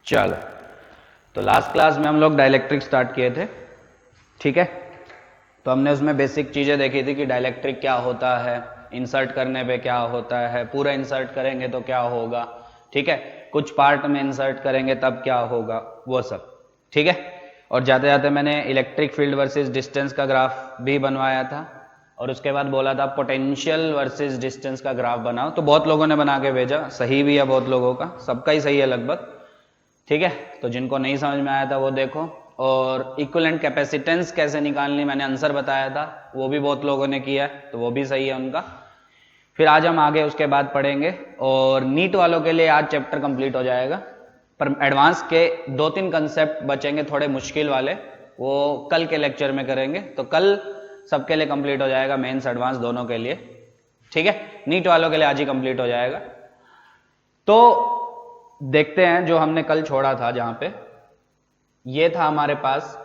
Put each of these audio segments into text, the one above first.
चलो, तो last class में हम लोग डाइलेक्ट्रिक स्टार्ट किए थे, ठीक है। तो हमने उसमें बेसिक चीज़ें देखी थी कि डाइलेक्ट्रिक क्या होता है, इंसर्ट करने पे क्या होता है, पूरा इंसर्ट करेंगे तो क्या होगा, ठीक है, कुछ पार्ट में इंसर्ट करेंगे तब क्या होगा, वो सब, ठीक है। और जाते जाते मैंने इलेक्ट्रिक फील्ड वर्सेस डिस्टेंस का ग्राफ भी बनवाया था, और उसके बाद बोला था पोटेंशियल वर्सेस डिस्टेंस का ग्राफ बनाओ। तो बहुत लोगों ने बना के भेजा, सही भी है बहुत लोगों का, सबका ही सही है लगभग, ठीक है। तो जिनको नहीं समझ में आया था वो देखो। और इक्विवेलेंट कैपेसिटेंस कैसे निकालनी मैंने आंसर बताया था, वो भी बहुत लोगों ने किया है, तो वो भी सही है उनका। फिर आज हम आगे उसके बाद पढ़ेंगे, और नीट वालों के लिए आज चैप्टर कंप्लीट हो जाएगा, पर एडवांस के 2-3 कंसेप्ट बचेंगे थोड़े मुश्किल वाले, वो कल के लेक्चर में करेंगे। तो कल सबके लिए कंप्लीट हो जाएगा, मेंस एडवांस दोनों के लिए, ठीक है। नीट वालों के लिए आज ही कंप्लीट हो जाएगा। तो देखते हैं जो हमने कल छोड़ा था, जहां पे ये था हमारे पास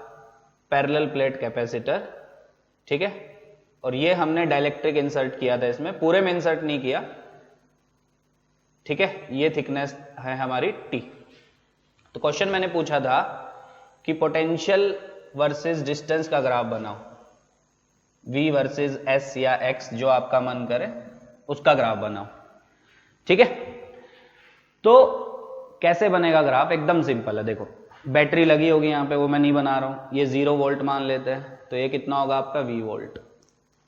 पैरेलल प्लेट कैपेसिटर, ठीक है, और ये हमने डाइलेक्ट्रिक इंसर्ट किया था, इसमें पूरे में इंसर्ट नहीं किया, ठीक है। ये थिकनेस है हमारी टी। तो क्वेश्चन मैंने पूछा था कि पोटेंशियल वर्सेस डिस्टेंस का ग्राफ बनाओ, V वर्सेस S या X जो आपका मन करे उसका ग्राफ बनाओ, ठीक है। तो कैसे बनेगा ग्राफ, एकदम सिंपल है। देखो बैटरी लगी होगी यहाँ पे, वो मैं नहीं बना रहा हूं, ये 0 वोल्ट मान लेते हैं, तो ये कितना होगा आपका V वोल्ट,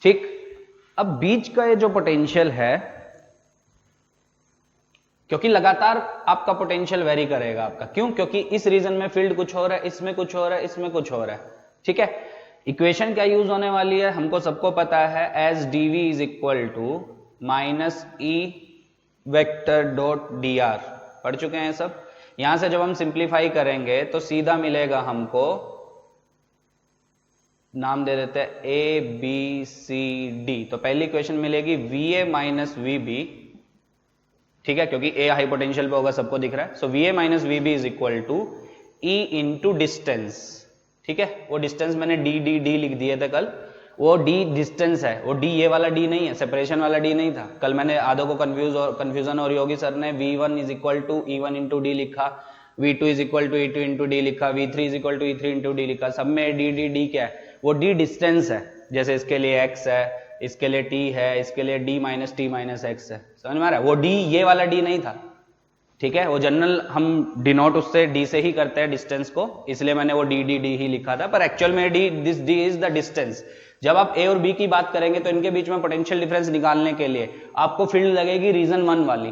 ठीक। अब बीच का ये जो पोटेंशियल है, क्योंकि लगातार आपका पोटेंशियल वेरी करेगा आपका, क्यों, क्योंकि इस रीजन में फील्ड कुछ हो रहा है, इसमें कुछ हो रहा है, इसमें कुछ हो रहा है, ठीक है। इक्वेशन क्या यूज होने वाली है हमको सबको पता है, as dv is equal to minus E vector dot D R, पढ़ चुके हैं सब। यहां से जब हम सिंप्लीफाई करेंगे तो सीधा मिलेगा हमको, नाम दे देते हैं ए बी सी डी। तो पहली इक्वेशन मिलेगी V A minus V B, ठीक है, क्योंकि ए हाई पोटेंशियल पे होगा, सबको दिख रहा है। So V A minus V B is equal to E into distance, ठीक है। वो डिस्टेंस मैंने डी डी डी लिख दिए थे कल, वो डी डिस्टेंस है, वो डी ये वाला डी नहीं है, सेपरेशन वाला डी नहीं था। कल मैंने आधों को कंफ्यूजन और योगी सर ने V1 is equal to E1 into D लिखा, V2 is equal to E2 into D लिखा, V3 is equal to E3 into D लिखा, सब में डी डी डी क्या है, वो डी डिस्टेंस है। जैसे इसके लिए x है, इसके लिए t है, इसके लिए d minus T minus x है, समझ में आ रहा है। वो d ये वाला d नहीं था, ठीक है। वो जनरल हम डिनोट उससे d से ही करते हैं डिस्टेंस को, इसलिए मैंने वो d d d ही लिखा था, पर एक्चुअल में this d is the distance. जब आप a और b की बात करेंगे तो इनके बीच में पोटेंशियल डिफरेंस निकालने के लिए आपको फील्ड लगेगी रीजन 1 वाली,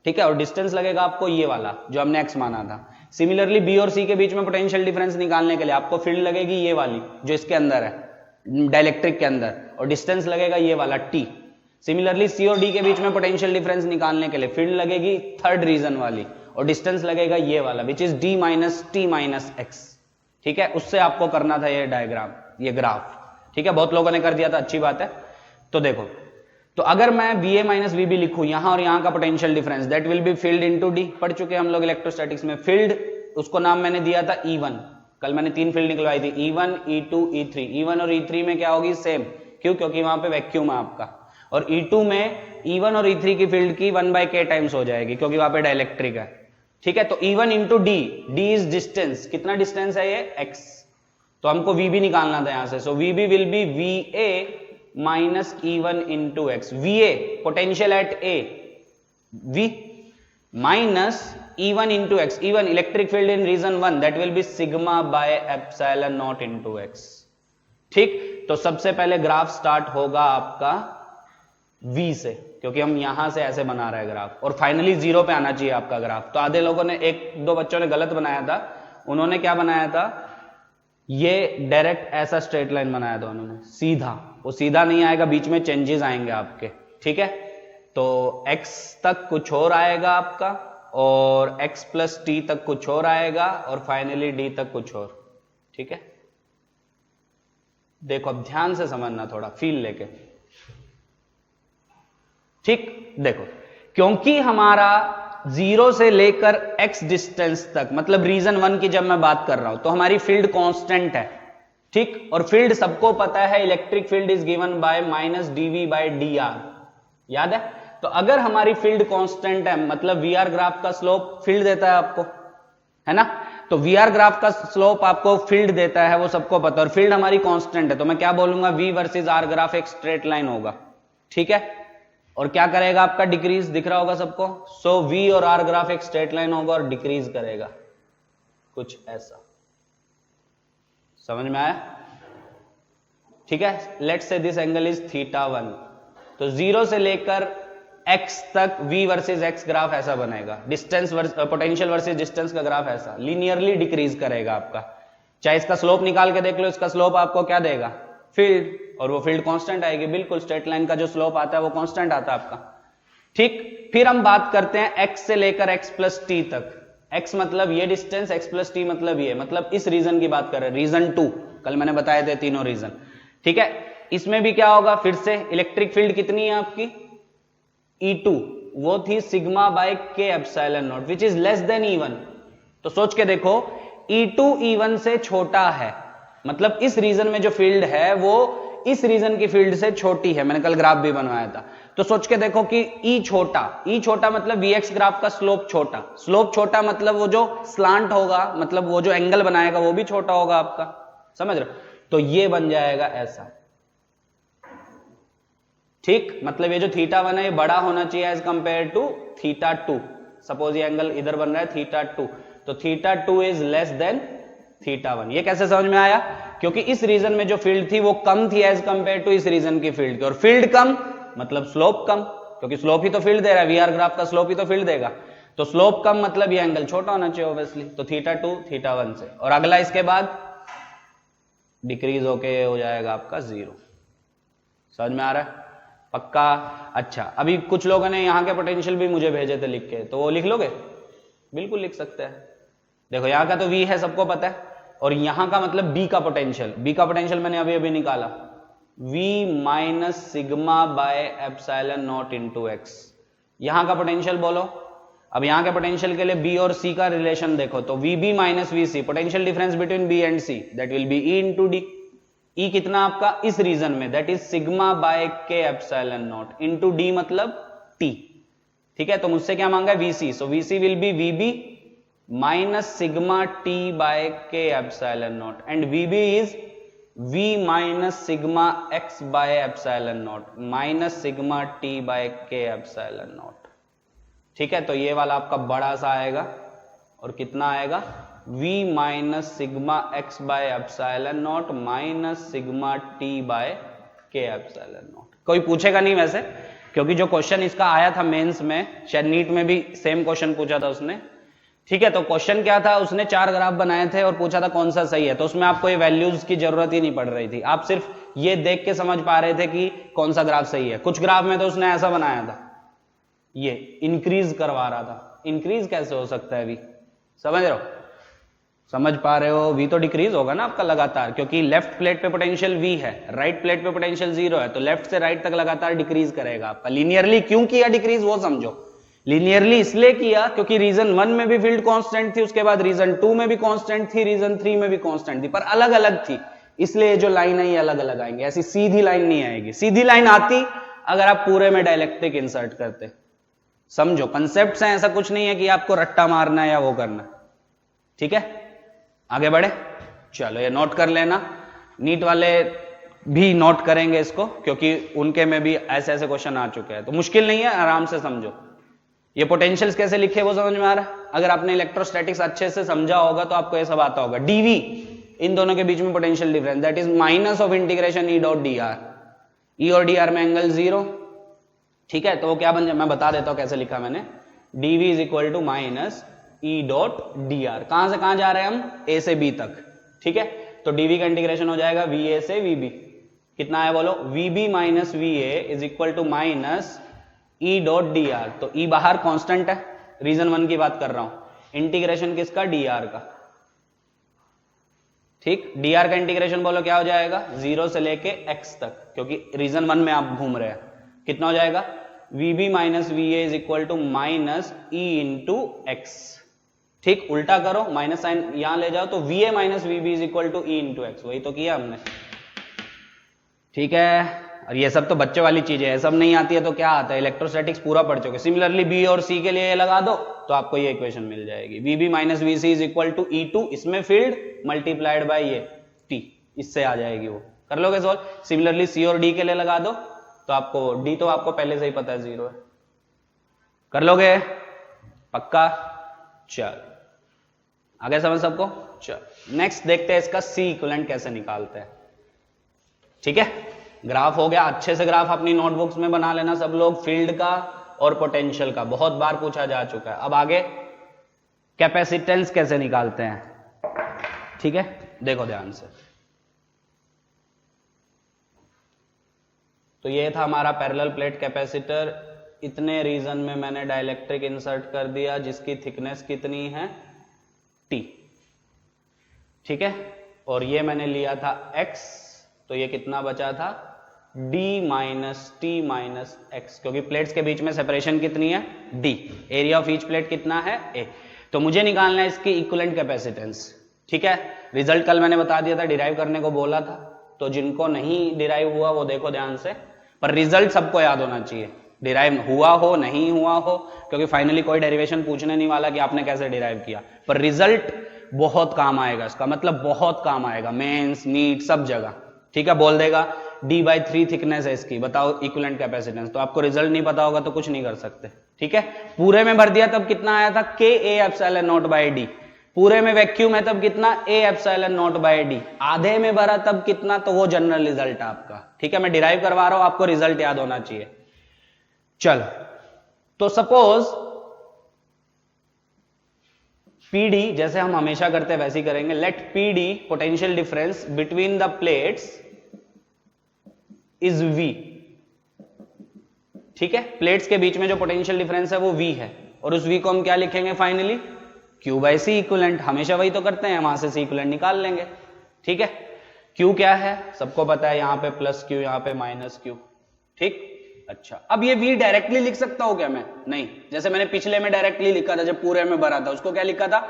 ठीक है, और डिस्टेंस लगेगा आपको ये वाला जो हमने x माना था। सिमिलरली b और c के बीच में पोटेंशियल डिफरेंस निकालने के लिए आपको फील्ड लगेगी ये वाली जो इसके अंदर है, डाइलेक्ट्रिक के अंदर, और डिस्टेंस लगेगा ये वाला t। सिमिलरली c और d के बीच में पोटेंशियल डिफरेंस निकालने के लिए फील्ड लगेगी थर्ड रीजन वाली, और डिस्टेंस लगेगा ये वाला which is d minus T minus x, ठीक है। उससे आपको करना था ये डायग्राम, ये ग्राफ, ठीक है। बहुत लोगों ने कर दिया था, अच्छी बात है। तो देखो, तो अगर मैं Va माइनस वीबी लिखूं यहां और यहां का potential difference, that will B field into D, पढ़ चुके हम लोग इलेक्ट्रोस्टैटिक्स में। फील्ड उसको नाम मैंने दिया था E1, कल मैंने 3 फील्ड निकलवाई थी, E1 E2 E3। E1 और E3 में क्या होगी, सेम, क्यों, क्योंकि वहां पे वैक्यूम है आपका। और E2 में E1 और E3 की फील्ड की 1/k टाइम्स हो जाएगी, क्योंकि वहां पे डाइलेक्ट्रिक है, ठीक है। तो E1 into D, D is distance, कितना डिस्टेंस है ये, x, तो हमको VB निकालना था यहां से। So VB will be VA minus E1 into X, VA potential at A, V minus E1 into X, E1 electric field in region 1, that will be sigma by epsilon not into X, ठीक। तो सबसे पहले graph start होगा आपका V से, क्योंकि हम यहां से ऐसे बना रहे हैं ग्राफ, और फाइनली 0 पे आना चाहिए आपका ग्राफ। तो आधे लोगों ने, 1-2 बच्चों ने गलत बनाया था, उन्होंने क्या बनाया था, ये डायरेक्ट ऐसा स्ट्रेट लाइन बनाया था उन्होंने, सीधा, वो सीधा नहीं आएगा, बीच में चेंजेस आएंगे आपके, ठीक है। तो x तक कुछ और आएगा आपका, और x प्लस टी तक कुछ और आएगा, और फाइनली d तक कुछ और, ठीक है। देखो अब ध्यान से समझना, थोड़ा फील लेके, ठीक। देखो, क्योंकि हमारा 0 से लेकर x डिस्टेंस तक, मतलब रीजन 1 की जब मैं बात कर रहा हूं, तो हमारी फील्ड कांस्टेंट है, ठीक। और फील्ड सबको पता है, electric field is given by minus dv by dr, याद है। तो अगर हमारी फील्ड कांस्टेंट है, मतलब वी आर ग्राफ का स्लोप फील्ड देता है आपको, है ना। तो वी आर ग्राफ का स्लोप आपको फील्ड देता है, वो सबको पता है, और फील्ड हमारी कांस्टेंट है, तो मैं क्या बोलूंगा, वी वर्सेस आर ग्राफ एक स्ट्रेट लाइन होगा, ठीक है। और क्या करेगा आपका, डिक्रीज, दिख रहा होगा सबको। सो वी और आर ग्राफ एक स्ट्रेट लाइन होगा और डिक्रीज करेगा, कुछ ऐसा, समझ में आया, ठीक है। Let's say this angle is θ1, तो 0 से लेकर x तक v वर्सेस x ग्राफ ऐसा बनेगा, डिस्टेंस पोटेंशियल वर्सेस डिस्टेंस का ग्राफ ऐसा लीनियरली डिक्रीज करेगा आपका। चाहे इसका स्लोप निकाल के देख लो, इसका स्लोप आपको क्या देगा, फील्ड, और वो फील्ड कांस्टेंट आएगी, बिल्कुल स्ट्रेट लाइन का जो स्लोप आता है वो कांस्टेंट आता है आपका, ठीक। फिर हम बात करते हैं x से लेकर x प्लस टी तक, x मतलब ये डिस्टेंस, x प्लस टी मतलब ये, मतलब इस रीजन की बात कर रहे हैं, रीजन 2, कल मैंने बताए थे तीनों रीजन, ठीक है। इसमें भी क्या होगा, फिर से इलेक्ट्रिक फील्ड कितनी है आपकी, E2, वो थी sigma bye K epsilon not which is less than E1। तो सोच के देखो, E2 E1 से छोटा है, मतलब इस रीजन में जो फील्ड है वो इस रीजन की फील्ड से छोटी है, मैंने कल ग्राफ भी बनवाया था। तो सोच के देखो कि E छोटा मतलब Vx ग्राफ का स्लोप छोटा मतलब वो जो स्लांट होगा, मतलब वो जो एंगल बनाएगा वो भी छोटा होगा आपका, समझ रहे हो। तो ये बन जाएगा ऐसा, ठीक। मतलब ये जो θ1 है ये बड़ा होना चाहिए एज कंपेयर टू θ2। सपोज ये एंगल इधर बन रहा है θ2, तो θ2 इज लेस देन θ1। ये कैसे समझ में आया, क्योंकि इस रीजन में जो फील्ड थी वो कम थी एज कंपेयर टू इस रीजन की फील्ड की, और फील्ड कम मतलब स्लोप कम, क्योंकि स्लोप ही तो फील्ड दे रहा है, वी आर ग्राफ का स्लोप ही तो फील्ड देगा, तो स्लोप कम मतलब ये एंगल छोटा होना चाहिए ऑब्वियसली, तो θ2 θ1 से। और अगला इसके बाद डिक्रीज होके हो जाएगा आपका 0, समझ में आ रहा है, पक्का। अच्छा, अभी कुछ लोगों ने यहाँ के पोटेंशियल भी मुझे भेजे थे लिख के, तो वो लिख लोगे, बिल्कुल लिख सकते हैं। देखो यहाँ का तो V है, सबको पता है, और यहाँ का मतलब B का पोटेंशियल मैंने अभी अभी निकाला, V minus sigma by epsilon not into x. यहाँ का पोटेंशियल बोलो। अब यहाँ के पोटेंशियल के लिए B और C का रिलेशन देखो, तो VB minus VC, potential difference between B and C, that will B E into D। E कितना आपका इस रीजन में, that is sigma bye K epsilon not into D मतलब T, ठीक है। तो मुझसे क्या मांगा है, VC, so VC will be VB minus sigma T by K epsilon naught, and VB is V minus sigma X by epsilon not minus sigma T by K epsilon naught, ठीक है। तो ये वाला आपका बड़ा सा आएगा, और कितना आएगा, V minus sigma X by epsilon not minus sigma T by K epsilon not. कोई पूछेगा नहीं वैसे, क्योंकि जो क्वेश्चन इसका आया था मेंस में, शायद नीट में भी सेम क्वेश्चन पूछा था उसने, ठीक है। तो क्वेश्चन क्या था, उसने 4 ग्राफ बनाए थे और पूछा था कौन सा सही है, तो उसमें आपको ये वैल्यूज की जरूरत ही नहीं पड़ रही थी, आप सिर्फ ये देख के समझ पा रहे थे कि कौन सा ग्राफ सही है। कुछ ग्राफ में तो उसने ऐसा बनाया था, ये इंक्रीज करवा रहा था, इंक्रीज कैसे हो सकता है अभी, समझ रहे हो, समझ पा रहे हो। V तो डिक्रीज होगा ना आपका लगातार, क्योंकि लेफ्ट प्लेट पे पोटेंशियल V है, राइट प्लेट पे पोटेंशियल 0 है, तो लेफ्ट से राइट तक लगातार डिक्रीज करेगा आपका। लीनियरली क्यों किया डिक्रीज वो समझो, लीनियरली इसलिए किया क्योंकि रीजन 1 में भी फील्ड कांस्टेंट थी, उसके बाद रीजन 2 में भी कांस्टेंट थी, रीजन 3 में भी कांस्टेंट थी, पर अलग अलग थी, इसलिए जो लाइन है ये अलग अलग आएंगे, ऐसी सीधी लाइन नहीं आएगी। सीधी लाइन आती अगर आप पूरे में डायलेक्ट्रिक इंसर्ट करते, समझो कंसेप्ट है, ऐसा कुछ नहीं है कि आपको रट्टा मारना है या वो करना, ठीक है। आगे बढ़े, चलो ये नोट कर लेना, नीट वाले भी नोट करेंगे इसको, क्योंकि उनके में भी ऐसे ऐसे क्वेश्चन आ चुके हैं, तो मुश्किल नहीं है, आराम से समझो। ये पोटेंशियल्स कैसे लिखे वो समझ में आ रहा है, अगर आपने इलेक्ट्रोस्टैटिक्स अच्छे से समझा होगा तो आपको ये सब आता होगा। डीवी, इन दोनों के बीच में potential difference, that is minus of integration E dot D R, E और डी आर में एंगल 0, ठीक है। तो वो क्या बन जाए, मैं बता देता हूं कैसे लिखा मैंने, DV is equal to minus E dot D R. कहां से कहां जा रहे हैं हम, ए से बी तक, ठीक है। तो डीवी का इंटीग्रेशन हो जाएगा वी ए से वी बी, कितना है बोलो, V B minus V A is equal to minus E dot D R. तो ई बाहर कांस्टेंट है, रीजन 1 की बात कर रहा हूं, इंटीग्रेशन किसका, डी आर का, ठीक। डी आर का इंटीग्रेशन बोलो क्या हो जाएगा, 0 से लेके x तक, क्योंकि रीजन 1 में आप घूम रहे हैं, कितना हो जाएगा, V B minus V A is equal to minus E into X, ठीक। उल्टा करो, माइनस साइन यहां ले जाओ, तो V A minus V B is equal to E into X, वही तो किया हमने, ठीक है। और ये सब तो बच्चे वाली चीजें है, सब नहीं आती है तो क्या आता है, इलेक्ट्रोस्टैटिक्स पूरा पढ़ चुके। सिमिलरली बी और सी के लिए लगा दो तो आपको ये इक्वेशन मिल जाएगी, VB minus VC is equal to E2, इसमें फील्ड मल्टीप्लाइड बाय ये टी, इससे आ जाएगी वो। कर लोगे सॉल्व। सिमिलरली सी और डी के लिए लगा दो तो आपको डी तो आपको पहले से ही पता है 0 है। कर लोगे पक्का? चल आगे समझ सबको? चल नेक्स्ट देखते हैं इसका सी इक्विवेलेंट कैसे निकालते हैं। ठीक है, ग्राफ हो गया, अच्छे से ग्राफ अपनी नोटबुक्स में बना लेना सब लोग, फील्ड का और पोटेंशियल का बहुत बार पूछा जा चुका है। अब आगे कैपेसिटेंस कैसे निकालते हैं। ठीक है, देखो ध्यान से। तो ये था हमारा पैरेलल प्लेट कैपेसिटर, इतने रीजन में मैंने डाइलेक्ट्रिक इंसर्ट कर दिया जिसकी थिकनेस कितनी है T। ठीक है, और ये मैंने लिया था X, तो ये कितना बचा था D minus T minus X, क्योंकि प्लेट्स के बीच में सेपरेशन कितनी है D, area of each plate कितना है A। तो मुझे निकालना है इसकी इक्विवेलेंट कैपेसिटेंस। ठीक है, रिजल्ट कल मैंने बता दिया था, डिराइव करने को बोला था, तो जिनको नहीं डिराइव हुआ वो देखो ध्यान से, पर रिजल्ट सबको याद होना चाहिए, डिराइव हुआ हो नहीं हुआ हो, क्योंकि फाइनली कोई डेरिवेशन पूछने नहीं वाला कि आपने कैसे डिराइव किया, पर रिजल्ट बहुत काम आएगा इसका, मतलब बहुत काम आएगा, मेंस नीट सब जगह। ठीक है, बोल देगा D/3 थिकनेस है इसकी, बताओ इक्विवेलेंट कैपेसिटेंस, तो आपको रिजल्ट नहीं पता होगा तो कुछ नहीं कर सकते। ठीक है, पूरे में भर दिया तब कितना आया था KA/0/D, पूरे में वैक्यूम है तब कितना A/0/D, आधे में भरा तब कितना, तो वो जनरल रिजल्ट है आपका। ठीक है, मैं डिराइव करवा रहा हूं, आपको रिजल्ट याद होना चाहिए। चलो, तो सपोज PD, जैसे हम हमेशा करते हैं वैसे ही करेंगे, let PD potential difference between the plates is V। ठीक है, प्लेट्स के बीच में जो पोटेंशियल डिफरेंस है वो V है, और उस V को हम क्या लिखेंगे फाइनली, Q/C इक्विवेलेंट, हमेशा वही तो करते हैं, वहां से C इक्विवेलेंट निकाल लेंगे। ठीक है, Q क्या है सबको पता है, यहां पे प्लस Q, यहां पे माइनस Q। ठीक, अच्छा, अब ये V डायरेक्टली लिख सकता हूं क्या मैं? नहीं, जैसे मैंने पिछले में डायरेक्टली लिखा था जब पूरे में भरा था, उसको क्या लिखा था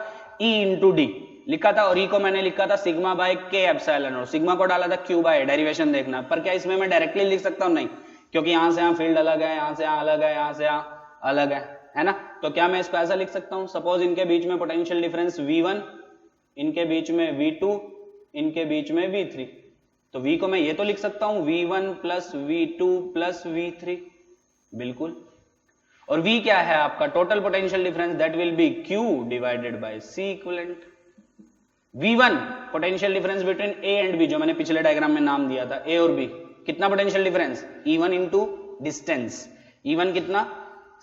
E इंटू डी लिखा था, और E को मैंने लिखा था सिग्मा बाय K एप्सिलॉन, और सिग्मा को डाला था Q बाय, डेरिवेशन देखना। पर क्या इसमें मैं डायरेक्टली लिख सकता हूं? नहीं, क्योंकि यहां से यहां फील्ड अलग है, यहां से यहां अलग है, यहां से यहां अलग है ना। तो क्या मैं इसको ऐसा लिख सकता हूं, सपोज इनके बीच में पोटेंशियल डिफरेंस V1, इनके बीच में V2, इनके बीच में V3, तो V को मैं ये तो लिख सकता हूं V1 plus V2 plus V3, बिल्कुल। और V क्या है आपका total potential difference, that will be Q divided by C equivalent. V1 potential difference between A and B, जो मैंने पिछले डायग्राम में नाम दिया था A और B, कितना potential difference E1 into distance, E1 कितना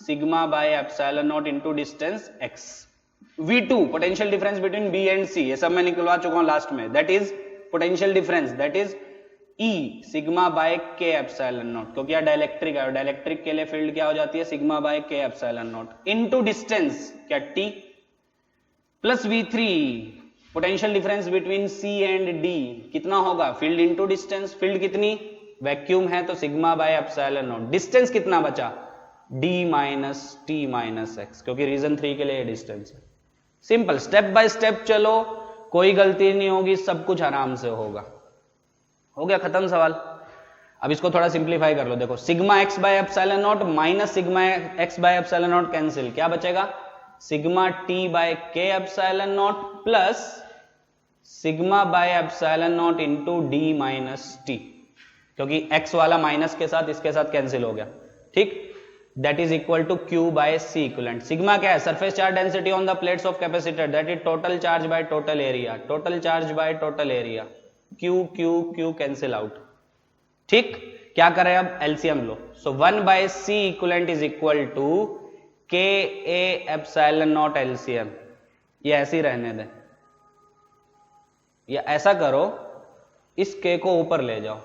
sigma by epsilon not into distance x। V2 potential difference between B and C, ये सब मैं निकलवा चुका हूं लास्ट में, that is potential difference, that is E sigma by K epsilon not, क्योंकि यह डाइलेक्ट्रिक है और डाइलेक्ट्रिक के लिए फील्ड क्या हो जाती है sigma by K epsilon not into distance क्या T, plus V3 potential difference between C and D, कितना होगा फील्ड इंटू डिस्टेंस, फील्ड कितनी वैक्यूम है तो sigma by epsilon not, distance कितना बचा D minus T minus x, क्योंकि reason 3 के लिए डिस्टेंस है। सिंपल, स्टेप बाय स्टेप चलो, कोई गलती नहीं होगी, सब कुछ आराम से होगा। हो गया खत्म सवाल। अब इसको थोड़ा सिंप्लीफाई कर लो, देखो sigma x by epsilon not minus sigma x by epsilon not cancel, क्या बचेगा sigma t by k epsilon not plus sigma by epsilon not into d minus t, क्योंकि x वाला माइनस के साथ इसके साथ कैंसिल हो गया। ठीक, that is equal to Q by C equivalent। Sigma क्या है, surface charge density on the plates of capacitor, that is total charge by total area, total charge by total area, Q Q Q cancel out. ठीक, क्या करें अब LCM लो, so 1 by C equivalent is equal to K A epsilon not LCM, ये ऐसे ही रहने दें, या ऐसा करो इस K को ऊपर ले जाओ,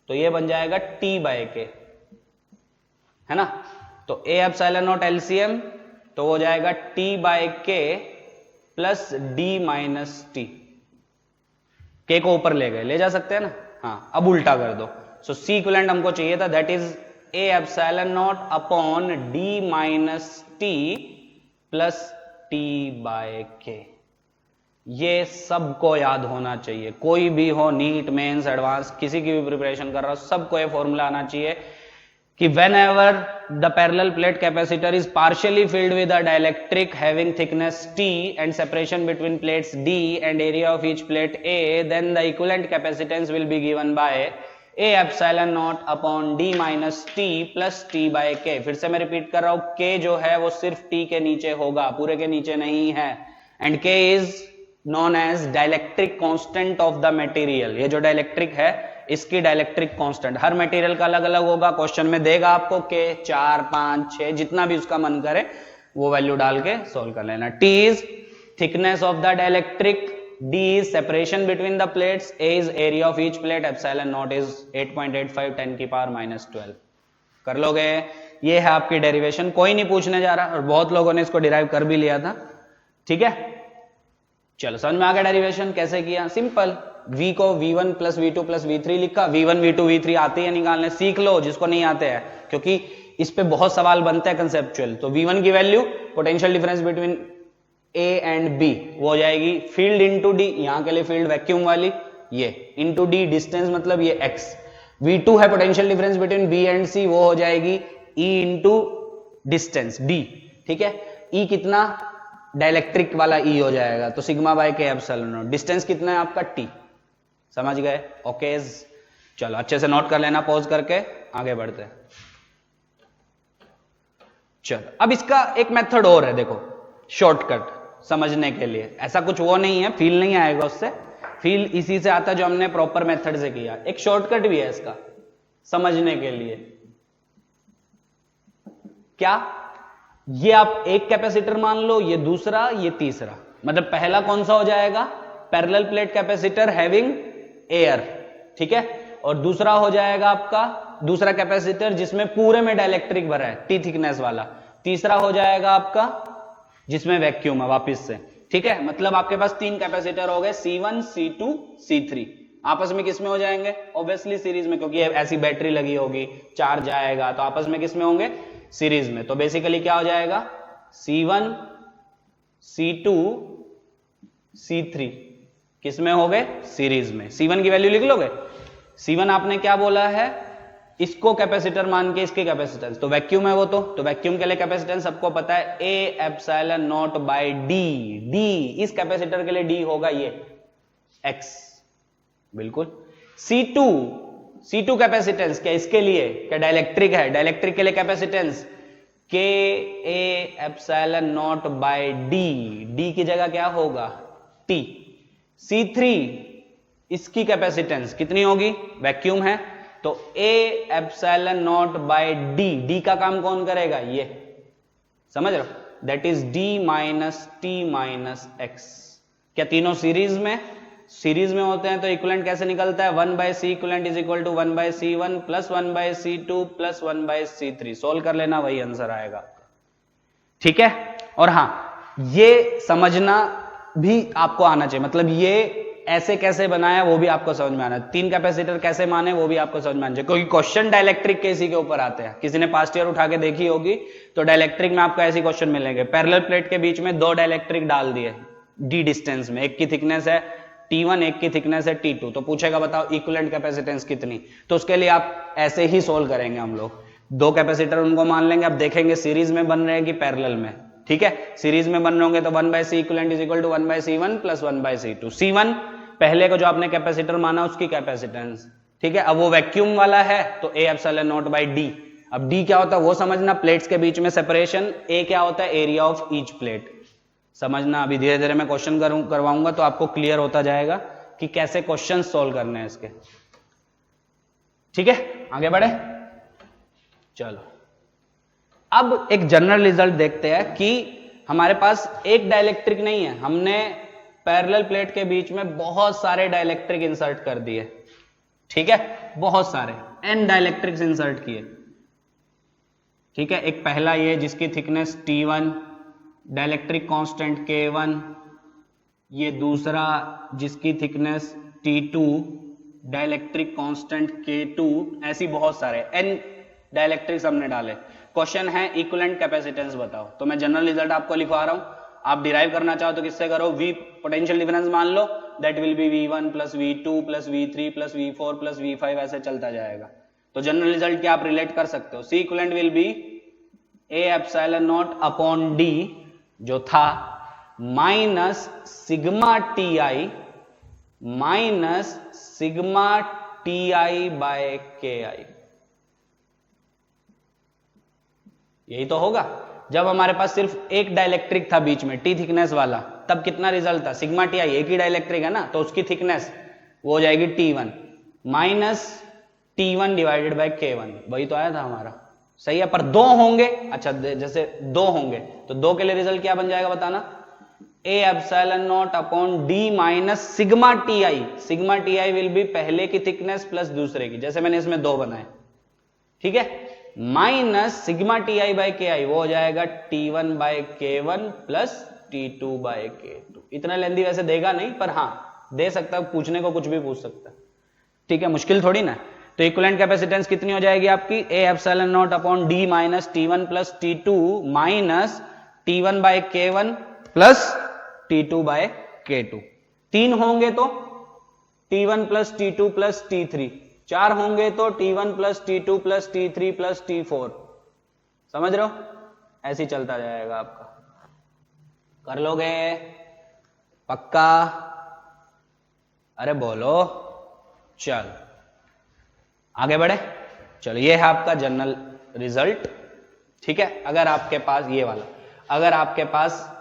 तो ये बन जाएगा T बाय K, है ना। तो A एप्सिलॉन नॉट एलसीएम तो हो जाएगा T by K plus D minus T, K को ऊपर ले गए, ले जा सकते हैं ना, हाँ। अब उल्टा कर दो, सो C इक्विवेलेंट हमको चाहिए था, that is A epsilon not upon D minus T plus T by K। ये सबको याद होना चाहिए, कोई भी हो, नीट, मेंस, एडवांस, किसी की भी प्रिपरेशन कर रहा हो, सबको ये फॉर्मूला आना चाहिए कि whenever the parallel plate capacitor is partially filled with a dielectric having thickness T and separation between plates D and area of each plate A, then the equivalent capacitance will be given by A epsilon naught upon D minus T plus T by K। फिर से मैं repeat कर रहा हूं, K जो है वो सिर्फ T के नीचे होगा, पूरे के नीचे नहीं है। And K is known as dielectric constant of the material. ये जो डाइलेक्ट्रिक है इसकी डाइलेक्ट्रिक कांस्टेंट हर मटेरियल का अलग अलग होगा, क्वेश्चन में देगा आपको के 4, 5, 6 जितना भी उसका मन करे वो वैल्यू डाल के सोल्व कर लेना। T is thickness of the dielectric, D is separation between the plates, A is area of each plate, epsilon naught is 8.85 10 की पावर -12। कर लोगे? ये है आपकी डेरिवेशन, कोई नहीं पूछने जा रहा और बहुत लोगों ने इसको डिराइव कर भी लिया था। ठीक है, चलो समझ में आ गया डेरिवेशन कैसे किया। सिंपल, V को V1 plus V2 plus V3 लिखा, V1 V2 V3 आते हैं निकालने, सीख लो जिसको नहीं आते हैं, क्योंकि इस पे बहुत सवाल बनते हैं कंसेप्चुअल। तो V1 की value potential difference between A and B वो हो जाएगी फील्ड इंटू D, यहां के लिए फील्ड वैक्यूम वाली, ये इंटू D डिस्टेंस मतलब ये X। V2 है potential difference between B and C, वो हो जाएगी E इंटू डिस्टेंस D। ठीक है, E कितना, डाइलेक्ट्रिक वाला E हो जाएगा, तो sigma bye K epsilon not. Distance कितना है आपका T, समझ गए? ओके, चलो अच्छे से नोट कर लेना, पॉज करके आगे बढ़ते हैं। चलो अब इसका एक मेथड और है, देखो शॉर्टकट समझने के लिए, ऐसा कुछ वो नहीं है, फील नहीं आएगा उससे, फील इसी से आता है जो हमने प्रॉपर मेथड से किया। एक शॉर्टकट भी है इसका समझने के लिए। क्या? ये आप एक कैपेसिटर मान लो, ये दूसरा, ये तीसरा, मतलब पहला कौन सा हो जाएगा, parallel plate capacitor having air, ठीक है, और दूसरा हो जाएगा आपका दूसरा कैपेसिटर जिसमें पूरे में डाइलेक्ट्रिक भरा है, टी थिकनेस वाला। तीसरा हो जाएगा आपका जिसमें वैक्यूम है वापिस से। ठीक है, मतलब आपके पास तीन कैपेसिटर हो गए, C1, C2, C3। आपस में किस में हो जाएंगे, ऑब्वियसली सीरीज में, क्योंकि ऐसी बैटरी लगी होगी, चार्ज आएगा, तो आपस में किस में होंगे, सीरीज में। तो बेसिकली क्या हो जाएगा, C1, C2, C3 किस में हो गए, सीरीज में। C1 की वैल्यू लिख लोगे, C1 आपने क्या बोला है, इसको कैपेसिटर मान के इसके कैपेसिटेंस, तो वैक्यूम है वो, तो वैक्यूम के लिए कैपेसिटेंस सबको पता है, A epsilon not by D। D इस कैपेसिटर के लिए D होगा ये X, बिल्कुल। C2 कैपेसिटेंस क्या इसके लिए, क्या डाइलेक्ट्रिक है, डाइलेक्ट्रिक के लिए capacitance K A epsilon not by D, D की जगह क्या होगा, T। C3 इसकी कैपेसिटेंस कितनी होगी, वैक्यूम है, तो A epsilon not by D, D का काम कौन करेगा, ये समझ रहे हो, that is D minus T minus X। क्या तीनों सीरीज में होते हैं, तो इक्विवेलेंट कैसे निकलता है, 1 by C equivalent is equal to 1 by C1 plus 1 by C2 plus 1 by C3। Solve कर लेना, वही आंसर आएगा। ठीक है, और हां ये समझना भी आपको आना चाहिए, मतलब ये ऐसे कैसे बनाया वो भी आपको समझ में आना, तीन कैपेसिटर कैसे माने वो भी आपको समझ में आना चाहिए, क्योंकि क्वेश्चन डाइलेक्ट्रिक के इसी के ऊपर आते हैं। किसी ने पास्ट ईयर उठा के देखी होगी तो डाइलेक्ट्रिक में आपको ऐसे क्वेश्चन मिलेंगे, पैरेलल प्लेट के बीच में दो डाइलेक्ट्रिक डाल दिए D डिस्टेंस में, एक की थिकनेस है T1, एक की थिकनेस है T2, तो पूछेगा बताओ इक्विवेलेंट कैपेसिटेंस कितनी, तो उसके लिए आप ऐसे ही सोल्व करेंगे हम लोग। दो कैपेसिटर उनको मान लेंगे, अब देखेंगे सीरीज में बन रहे हैं कि पैरेलल में। ठीक है, सीरीज में बन रहे होंगे तो 1 by C equivalent is equal to 1 by C1 plus 1 by C2। C1 पहले को जो आपने कैपेसिटर माना उसकी कैपेसिटेंस, ठीक है, अब वो वैक्यूम वाला है तो A epsilon not by D। अब D क्या होता है वो समझना, प्लेट्स के बीच में सेपरेशन, A क्या होता है, एरिया ऑफ ईच प्लेट, समझना। अभी धीरे धीरे मैं क्वेश्चन करवाऊंगा तो आपको क्लियर होता जाएगा कि कैसे क्वेश्चन सोल्व करने हैं इसके। ठीक है, आगे बढ़े, चलो अब एक जनरल रिजल्ट देखते हैं कि हमारे पास एक डाइलेक्ट्रिक नहीं है, हमने पैरेलल प्लेट के बीच में बहुत सारे डाइलेक्ट्रिक इंसर्ट कर दिए। ठीक है, बहुत सारे n डाइलेक्ट्रिक्स इंसर्ट किए। ठीक है, एक पहला ये जिसकी thickness T1, dielectric constant K1, ये दूसरा जिसकी thickness T2, dielectric constant K2, ऐसी बहुत सारे n डाइलेक्ट्रिक्स हमने डाले। क्वेश्चन है इक्विवेलेंट कैपेसिटेंस बताओ, तो मैं जनरल रिजल्ट आपको लिखवा रहा हूं। आप डिराइव करना चाहो तो किससे करो, V पोटेंशियल डिफरेंस मान लो, that will be V1 plus V2 plus V3 plus V4 plus V5 ऐसे चलता जाएगा। तो जनरल रिजल्ट क्या आप रिलेट कर सकते हो, C equivalent will be A epsilon not upon D जो था minus sigma TI minus sigma TI by KI। यही तो होगा। जब हमारे पास सिर्फ एक डाइलेक्ट्रिक था बीच में, T थिकनेस वाला, तब कितना रिजल्ट था, सिग्मा TI, एक ही डाइलेक्ट्रिक है ना, तो उसकी थिकनेस वो हो जाएगी T1 minus T1 divided by K1, वही तो आया था हमारा। सही है, पर दो होंगे, अच्छा जैसे दो होंगे तो दो के लिए रिजल्ट क्या बन जाएगा बताना, A epsilon not upon D minus sigma TI। Sigma TI will be पहले की थिकनेस प्लस दूसरे की, जैसे मैंने इसमें दो बनाए, ठीक है, minus sigma TI by KI, वो हो जाएगा T1 by K1 plus T2 by K2। इतना लेंदी वैसे देगा नहीं, पर हाँ दे सकता है, पूछने को कुछ भी पूछ सकता है, ठीक है, मुश्किल थोड़ी ना। तो इक्विवेलेंट कैपेसिटेंस कितनी हो जाएगी आपकी, A epsilon not upon D minus T1 plus T2 minus T1 by K1 plus T2 by K2। तीन होंगे तो T1 plus T2 plus T3, चार होंगे तो T1 plus T2 plus T3 plus T4। समझ रहे हो, ऐसे ही चलता जाएगा आपका। कर लोगे पक्का, अरे बोलो, चल आगे बढ़े। चलो ये है आपका जनरल रिजल्ट, ठीक है। अगर आपके पास ये वाला, अगर आपके पास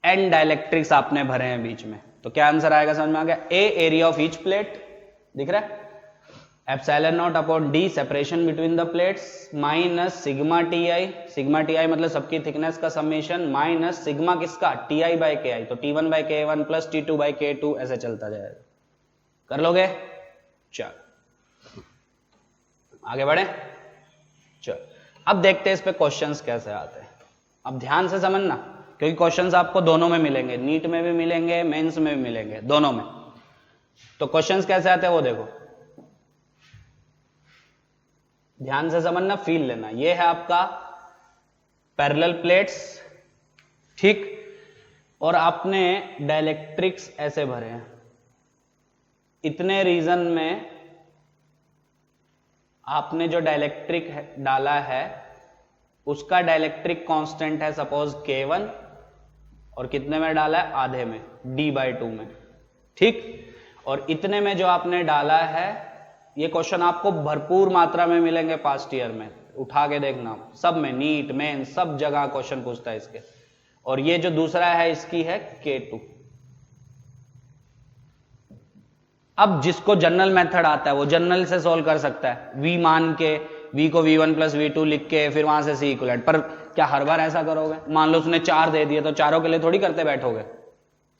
एन डाइलेक्ट्रिक्स आपने भरे हैं बीच में, तो क्या आंसर आएगा, समझ में आ गया। ए एरिया ऑफ ईच प्लेट दिख रहा है, epsilon not upon D separation between the plates minus sigma TI, sigma TI मतलब सबकी थिकनेस का समेशन, माइनस सिग्मा किसका TI बाय KI, तो T1 by K1 plus T2 by K2 ऐसे चलता जाएगा। कर लोगे, चल आगे बढ़े। चल अब देखते हैं इस पे क्वेश्चंस कैसे आते हैं। अब ध्यान से समझना, क्योंकि क्वेश्चंस आपको दोनों में मिलेंगे, नीट में भी मिलेंगे, मेंस में भी मिलेंगे, दोनों में। तो क्वेश्चंस कैसे आते हैं वो देखो, ध्यान से समझना, फील लेना। ये है आपका पैरेलल प्लेट्स, ठीक, और आपने डाइलेक्ट्रिक्स ऐसे भरे हैं, इतने रीजन में आपने जो डाइलेक्ट्रिक डाला है उसका डाइलेक्ट्रिक कांस्टेंट है सपोज K1, और कितने में डाला है, आधे में, D/2 में, ठीक। और इतने में जो आपने डाला है, ये क्वेश्चन आपको भरपूर मात्रा में मिलेंगे पास्ट ईयर में, उठा के देखना, सब में, नीट मेन सब जगह क्वेश्चन पूछता है इसके। और ये जो दूसरा है इसकी है K2। अब जिसको जनरल मेथड आता है वो जनरल से सोल्व कर सकता है, V मान के, V को V1 प्लस V2 लिख के, फिर वहां से C इक्विवेलेंट। पर क्या हर बार ऐसा करोगे, मान लो उसने 4 दे दिए तो चारों के लिए थोड़ी करते बैठोगे,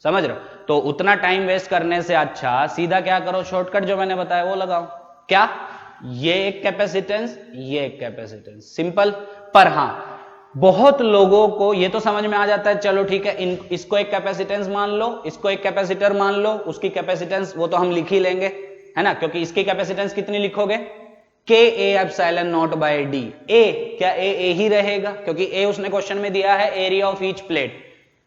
समझ रहे हो। तो उतना टाइम वेस्ट करने से अच्छा सीधा क्या करो, शॉर्टकट जो मैंने बताया वो लगाओ। क्या, ये एक कैपेसिटेंस, ये एक कैपेसिटेंस, सिंपल। पर हां बहुत लोगों को ये तो समझ में आ जाता है, चलो ठीक है, इसको एक कैपेसिटेंस मान लो, इसको एक कैपेसिटर मान लो, उसकी कैपेसिटेंस वो तो हम लिख ही लेंगे, है ना, क्योंकि इसकी कैपेसिटेंस कितनी लिखोगे, K A epsilon not by D। A क्या A ही रहेगा, क्योंकि A उसने क्वेश्चन में दिया है एरिया ऑफ ईच प्लेट,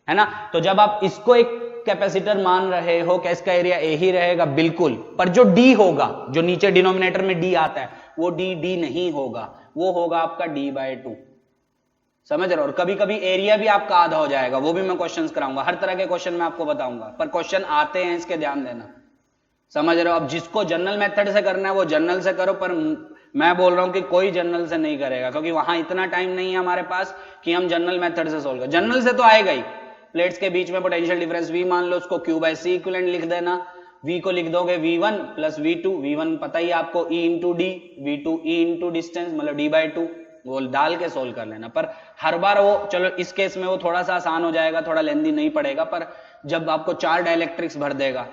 है ना। तो जब आप इसको एक कैपेसिटर मान रहे हो, क्या इसका एरिया A ही रहेगा, बिल्कुल। पर जो D होगा, जो नीचे डिनोमिनेटर में D आता है, वो D नहीं होगा, वो होगा आपका D/2, समझ रहे हो। और कभी कभी एरिया भी आपका आधा हो जाएगा, वो भी मैं क्वेश्चंस कराऊंगा, हर तरह के क्वेश्चन मैं आपको बताऊंगा, पर क्वेश्चन आते हैं, इसके ध्यान देना, समझ रहे हो। अब जिसको जनरल मेथड से करना है वो जनरल से करो, पर मैं बोल रहा हूं कि कोई जनरल से नहीं करेगा, क्योंकि वहां इतना टाइम नहीं है हमारे पास कि हम जनरल मेथड से सोल्व करें। जनरल से तो आएगा ही, प्लेट्स के बीच में पोटेंशियल डिफरेंस V मान लो, उसको Q/C इक्विवेलेंट लिख देना, V को लिख दोगे V1 प्लस V2, V1 पता ही आपको E into D, V2 E into distance मतलब D/2, वो डाल के सोल्व कर लेना। पर हर बार वो, चलो इस केस में वो थोड़ा सा आसान हो जाएगा, थोड़ा लेंदी नहीं पड़ेगा, पर जब आपको 4 डाइलेक्ट्रिक्स भर देगा,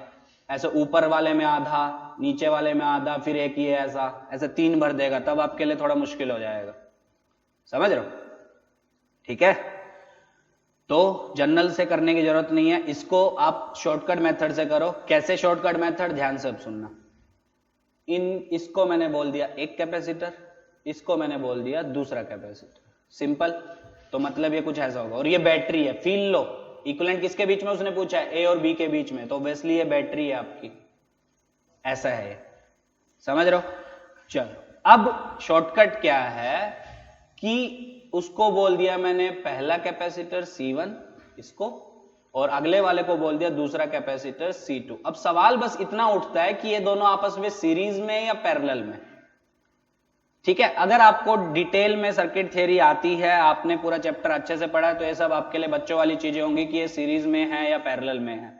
ऐसे ऊपर वाले में आधा, नीचे वाले में आधा, फिर एक ये ऐसे 3 भर देगा, तब आपके लिए थोड़ा मुश्किल हो जाएगा, समझ रहे हो, ठीक है। तो जनरल से करने की जरूरत नहीं है, इसको आप शॉर्टकट मेथड से करो। कैसे शॉर्टकट मेथड, ध्यान से अब सुनना। इसको मैंने बोल दिया एक कैपेसिटर, इसको मैंने बोल दिया दूसरा कैपेसिटर, सिंपल। तो मतलब ये कुछ ऐसा होगा। और ये बैटरी है, फील लो, इक्विवेलेंट किसके बीच में उसने पूछा है, ए और बी के बीच में, तो ऑब्वियसली ये बैटरी है आपकी, ऐसा है, समझ रहे हो। चलो अब शॉर्टकट क्या है कि उसको बोल दिया मैंने पहला कैपेसिटर C1 इसको, और अगले वाले को बोल दिया दूसरा कैपेसिटर C2। अब सवाल बस इतना उठता है कि ये दोनों आपस में सीरीज में या पैरेलल में। ठीक है, अगर आपको डिटेल में सर्किट थ्योरी आती है, आपने पूरा चैप्टर अच्छे से पढ़ा है, तो ये सब आपके लिए बच्चों वाली चीजें होंगी कि ये सीरीज में है या पैरेलल में है।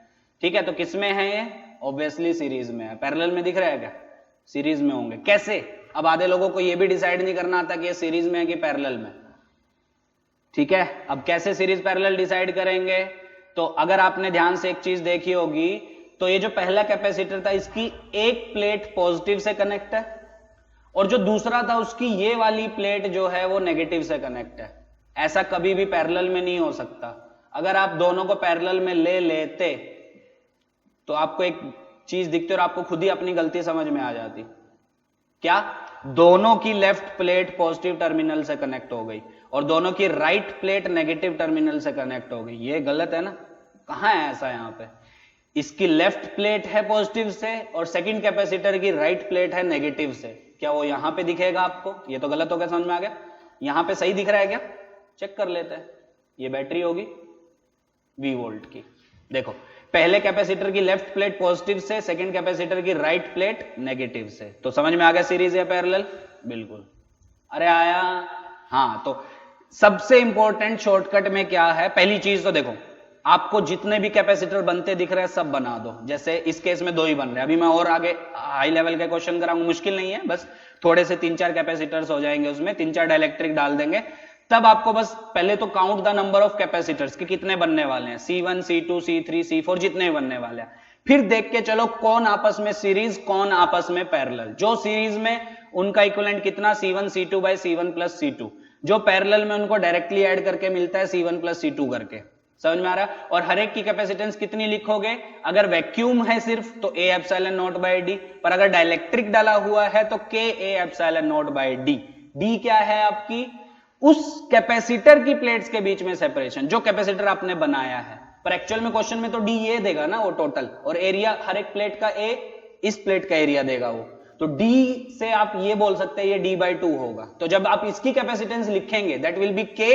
ठीक है, तो किस में है ये, ऑब्वियसली सीरीज में है। पैरेलल में दिख रहा है क्या, सीरीज में होंगे। कैसे, अब आधे लोगों को ये भी डिसाइड नहीं करना आता कि ये सीरीज में है कि पैरेलल में। ठीक है, अब कैसे सीरीज पैरेलल डिसाइड करेंगे, तो अगर आपने ध्यान से एक चीज देखी होगी, तो ये जो पहला कैपेसिटर था इसकी एक प्लेट पॉजिटिव से कनेक्ट है, और जो दूसरा था उसकी ये वाली प्लेट जो है वो नेगेटिव से कनेक्ट है। ऐसा कभी भी पैरेलल में नहीं हो सकता। अगर आप दोनों को पैरेलल में ले लेते तो आपको एक चीज दिखती और आपको खुद ही अपनी गलती समझ में आ जाती। क्या, दोनों की लेफ्ट प्लेट पॉजिटिव टर्मिनल से कनेक्ट हो गई और दोनों की राइट प्लेट नेगेटिव टर्मिनल से कनेक्ट हो गई। ये गलत है ना, कहां है ऐसा, यहां पे इसकी लेफ्ट प्लेट है पॉजिटिव से और सेकंड कैपेसिटर की राइट प्लेट है नेगेटिव से। क्या वो यहां पे दिखेगा आपको, ये तो गलत हो गया, समझ में आ गया। यहां पे सही दिख रहा है क्या, चेक कर लेते हैं। ये बैटरी होगी V वोल्ट की, देखो पहले कैपेसिटर की लेफ्ट प्लेट पॉजिटिव से, सेकंड कैपेसिटर की राइट प्लेट नेगेटिव से। तो समझ में आ गया सीरीज या पैरेलल, बिल्कुल। अरे आया, हाँ। तो सबसे इंपॉर्टेंट शॉर्टकट में क्या है, पहली चीज तो देखो, आपको जितने भी कैपेसिटर बनते दिख रहे हैं सब बना दो। जैसे इस केस में 2 ही बन रहे हैं, अभी मैं और आगे हाई लेवल के क्वेश्चन कराऊंगा, मुश्किल नहीं है, बस थोड़े से 3-4 कैपेसिटर्स हो जाएंगे उसमें, 3-4 डाइलेक्ट्रिक डाल देंगे। तब आपको बस पहले तो count the number of capacitors कि कितने बनने वाले हैं, C1 C2 C3 C4 जितने बनने वाले हैं। फिर देख के चलो कौन आपस में सीरीज, कौन आपस में पैरेलल। जो सीरीज में उनका इक्विवेलेंट कितना, C1 C2 by C1 plus C2। जो पैरेलल में उनको डायरेक्टली ऐड करके मिलता है C1 plus C2 करके। समझ में आ रहा है। और हर एक की कैपेसिटेंस कितनी लिखोगे, अगर वैक्यूम है सिर्फ तो A epsilon not by D, पर अगर डाइलेक्ट्रिक डाला हुआ है तो K A epsilon not by D। D क्या है आपकी, उस कैपेसिटर की प्लेट्स के बीच में सेपरेशन, जो कैपेसिटर आपने बनाया है। पर एक्चुअल में क्वेश्चन में तो D ये देगा ना वो टोटल, और एरिया हर एक प्लेट का A इस प्लेट का एरिया देगा वो। तो D से आप ये बोल सकते हैं ये D/2 होगा। तो जब आप इसकी कैपेसिटेंस लिखेंगे that will B K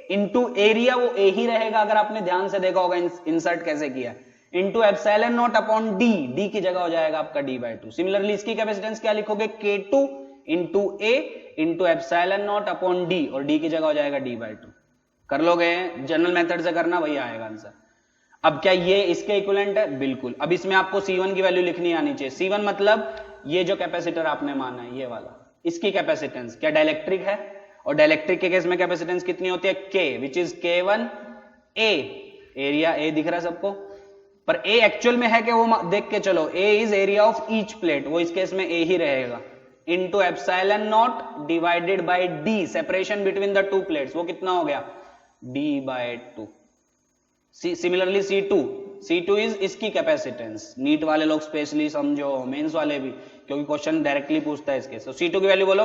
into area, वो A ही रहेगा। अगर आपने ध्यान से देखा होगा इंसर्ट कैसे किया, into epsilon not upon D, D की जगह हो जाएगा आपका D/2। सिमिलरली इसकी कैपेसिटेंस क्या लिखोगे, K2 into A into epsilon not upon D, और D की जगह हो जाएगा D/2। कर लोगे, जनरल मेथड से करना, वही आएगा आंसर। अब क्या ये इसके इक्विवेलेंट है, बिल्कुल। अब इसमें आपको C1 की वैल्यू लिखनी आनी चाहिए। C1 मतलब ये जो कैपेसिटर आपने माना है ये वाला, इसकी कैपेसिटेंस क्या डाइलेक्ट्रिक है, और डाइलेक्ट्रिक के केस में कैपेसिटेंस कितनी होती है, K, which is K1 A, area A दिख रहा है सबको। पर A एक्चुअल में है कि वो देख के चलो, A is area of each plate, वो इस केस में A ही रहेगा, into epsilon not divided by D, separation between the two plates, वो कितना हो गया D/2। सिमिलरली C2 इज इसकी कैपेसिटेंस। नीट वाले लोग स्पेशली समझो, मेंस वाले भी, क्योंकि क्वेश्चन डायरेक्टली पूछता है इसके। तो C2 की वैल्यू बोलो,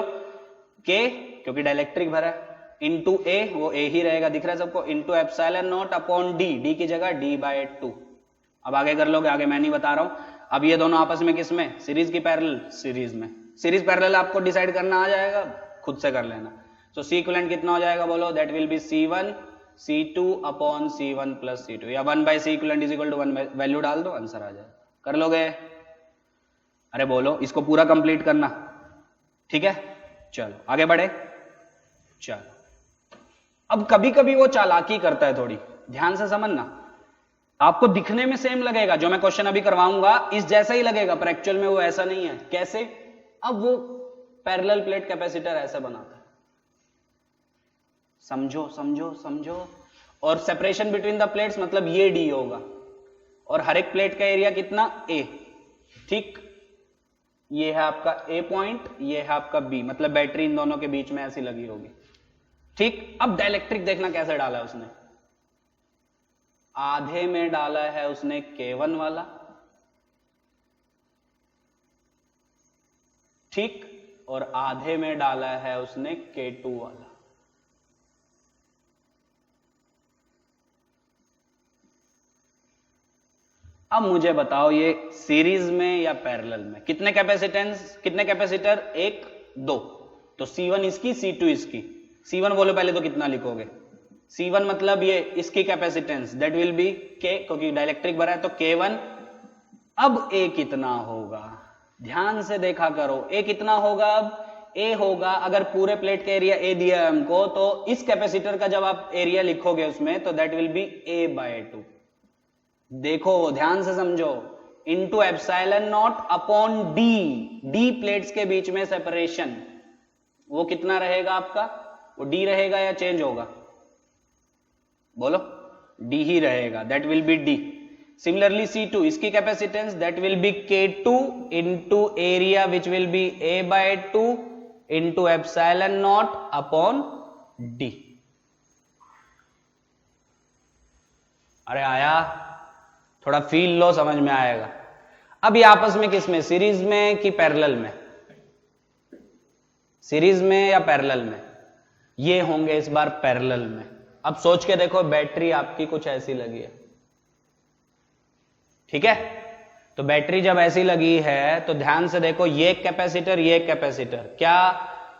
K क्योंकि डाइलेक्ट्रिक भरा है, इंटू A, वो A ही रहेगा, दिख रहा है सबको, into epsilon not upon D, D की जगह D/2। अब आगे कर लोगे, आगे मैं नहीं बता रहा हूं। अब ये दोनों आपस में किस में, सीरीज की पैरेलल, सीरीज में। सीरीज पैरेलल आपको डिसाइड करना आ जाएगा, खुद से कर लेना। तो C इक्विवेलेंट कितना हो जाएगा बोलो, that will be C1 C2 upon C1 plus C2, या 1/C equivalent is equal to 1, value डाल दो, आंसर आ जाएगा। कर लोगे, अरे बोलो, इसको पूरा कंप्लीट करना, ठीक है। चलो आगे बढ़े। चलो अब कभी कभी वो चालाकी करता है थोड़ी, ध्यान से समझना। आपको दिखने में सेम लगेगा, जो मैं क्वेश्चन अभी करवाऊंगा इस जैसा ही लगेगा, पर एक्चुअल में वो ऐसा नहीं है। कैसे, अब वो पैरेलल प्लेट कैपेसिटर ऐसे बनाता है, समझो समझो समझो। और सेपरेशन बिटवीन द प्लेट्स मतलब ये D होगा, और हर एक प्लेट का एरिया कितना, A, ठीक। ये है आपका A पॉइंट, ये है आपका B, मतलब बैटरी इन दोनों के बीच में ऐसी लगी होगी, ठीक। अब डाइलेक्ट्रिक देखना कैसे डाला है उसने, आधे में डाला है उसने K1 वाला, ठीक, और आधे में डाला है उसने K2 वाला। अब मुझे बताओ ये सीरीज में या पैरेलल में कितने कैपेसिटर, एक दो, तो C1 इसकी C2 इसकी। C1 बोलो पहले तो कितना लिखोगे, C1 मतलब ये इसकी capacitance that will B K, क्योंकि डाइलेक्ट्रिक भरा है तो K1। अब A कितना होगा, ध्यान से देखा करो, A कितना होगा, अब A होगा, अगर पूरे प्लेट का एरिया A दिया है हमको, तो इस कैपेसिटर का जब आप एरिया लिखोगे उसमें तो दैट विल बी A/2। देखो ध्यान से समझो, into epsilon not upon D plates के बीच में सेपरेशन, वो कितना रहेगा आपका, वो डी रहेगा या चेंज होगा, बोलो, डी ही रहेगा, that will B D. Similarly C2 इसकी capacitance that will B K2 into area which will be A/2 into epsilon not upon D. अरे आया, थोड़ा फील लो, समझ में आएगा। अब ये आपस में किसमें, सीरीज में कि पैरेलल में, सीरीज में या पैरेलल में, ये होंगे इस बार पैरेलल में। अब सोच के देखो, बैटरी आपकी कुछ ऐसी लगी है, ठीक है, तो बैटरी जब ऐसी लगी है तो ध्यान से देखो, ये एक कैपेसिटर, क्या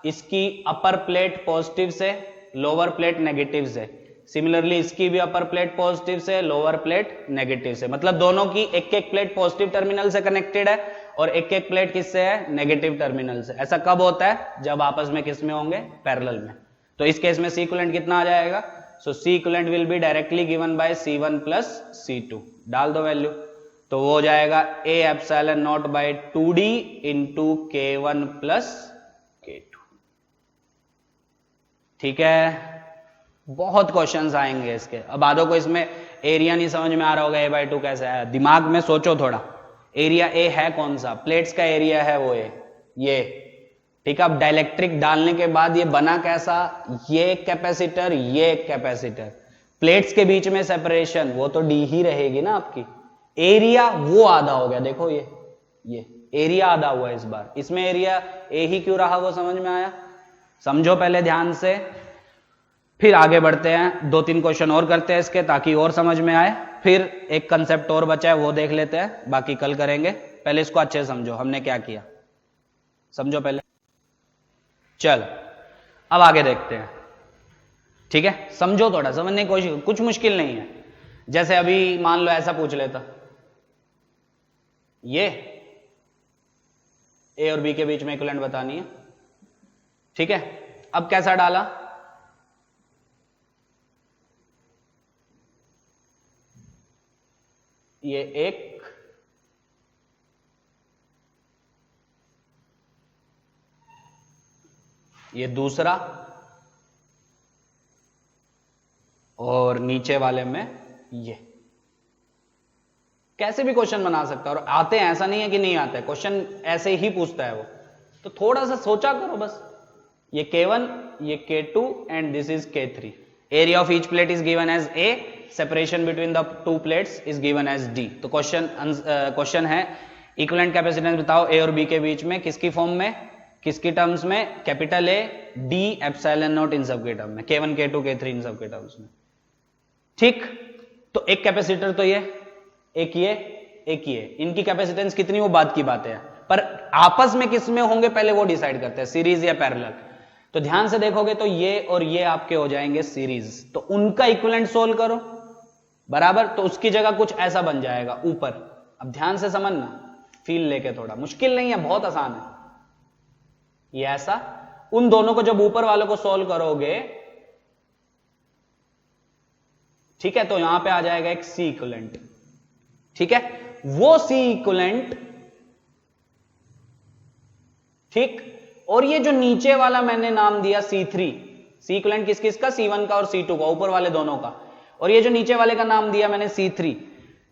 इसकी अपर प्लेट पॉजिटिव से, लोअर प्लेट नेगेटिव से, सिमिलरली इसकी भी अपर प्लेट पॉजिटिव से, लोअर प्लेट नेगेटिव से, मतलब दोनों की एक एक प्लेट पॉजिटिव टर्मिनल से कनेक्टेड है और एक एक प्लेट किससे है, नेगेटिव टर्मिनल से। ऐसा कब होता है, जब आपस में किस में होंगे, पैरेलल में। तो इस केस में C इक्विवेलेंट कितना आ जाएगा, so C equivalent will be directly given by C1 plus C2, डाल दो वैल्यू, तो वो हो जाएगा A epsilon not by 2D into K1 plus K2। ठीक है, बहुत क्वेश्चंस आएंगे इसके। अब आधों को इसमें एरिया नहीं समझ में आ रहा होगा, A/2 कैसे आया, दिमाग में सोचो थोड़ा, एरिया A है कौन सा, प्लेट्स का एरिया है वो ये, ठीक है। अब डाइलेक्ट्रिक डालने के बाद ये बना कैसा, ये कैपेसिटर, ये कैपेसिटर, प्लेट्स के बीच में सेपरेशन, वो तो D ही रहेगी ना आपकी, एरिया वो आधा हो गया, देखो ये एरिया आधा हुआ इस बार, इसमें एरिया A ही क्यों रहा, वो समझ में आया, समझो पहले ध्यान से, फिर आगे बढ़ते हैं, 2-3 क्वेश्चन और करते हैं इसके ताकि और समझ में आए, फिर एक कंसेप्ट और बचा है वो देख लेते हैं, बाकी कल करेंगे। पहले इसको अच्छे से समझो हमने क्या किया, समझो पहले, चल अब आगे देखते हैं, ठीक है। समझो, थोड़ा समझने की कोशिश, कुछ मुश्किल नहीं है। जैसे अभी मान लो ऐसा पूछ लेता, ये A और B के बीच में इक्विवेलेंट बतानी है, ठीक है। अब कैसा डाला, ये एक, ये दूसरा, और नीचे वाले में ये। कैसे भी क्वेश्चन बना सकता है, और आते हैं, ऐसा नहीं है कि नहीं आते हैं, क्वेश्चन ऐसे ही पूछता है वो, तो थोड़ा सा सोचा करो बस। ये K1, ये K2 and this is K3। Area of each plate is given as A, separation between the two plates is given as D। तो क्वेश्चन है इक्विवेलेंट कैपेसिटेंस बताओ A और B के बीच में, किसकी फॉर्म में, किसकी टर्म्स में, capital A, D epsilon not in सब के टर्म में, K1 K2 K3 इन सब के टर्म्स में, ठीक। तो एक कैपेसिटर तो ये, एक ये, इनकी कैपेसिटेंस कितनी, वो बात की बात है, पर आपस में किस में होंगे पहले वो डिसाइड करते हैं, सीरीज या पैरेलल। तो ध्यान से देखोगे तो ये और ये आपके हो जाएंगे सीरीज, तो उनका इक्विवेलेंट सोल्व करो बराबर, तो उसकी जगह कुछ ऐसा बन जाएगा ऊपर। अब ध्यान से समझना, फील लेके, थोड़ा मुश्किल नहीं है, बहुत आसान है। ये ऐसा, उन दोनों को जब ऊपर वालों को सोल्व करोगे, ठीक है, तो यहां पे आ जाएगा एक C इक्विवेलेंट, ठीक है। वो C इक्विवेलेंट, ठीक, और ये जो नीचे वाला मैंने नाम दिया C3, C इक्विवेलेंट किस किसका, C1 का और C2 का, ऊपर वाले दोनों का, और ये जो नीचे वाले का नाम दिया मैंने C3,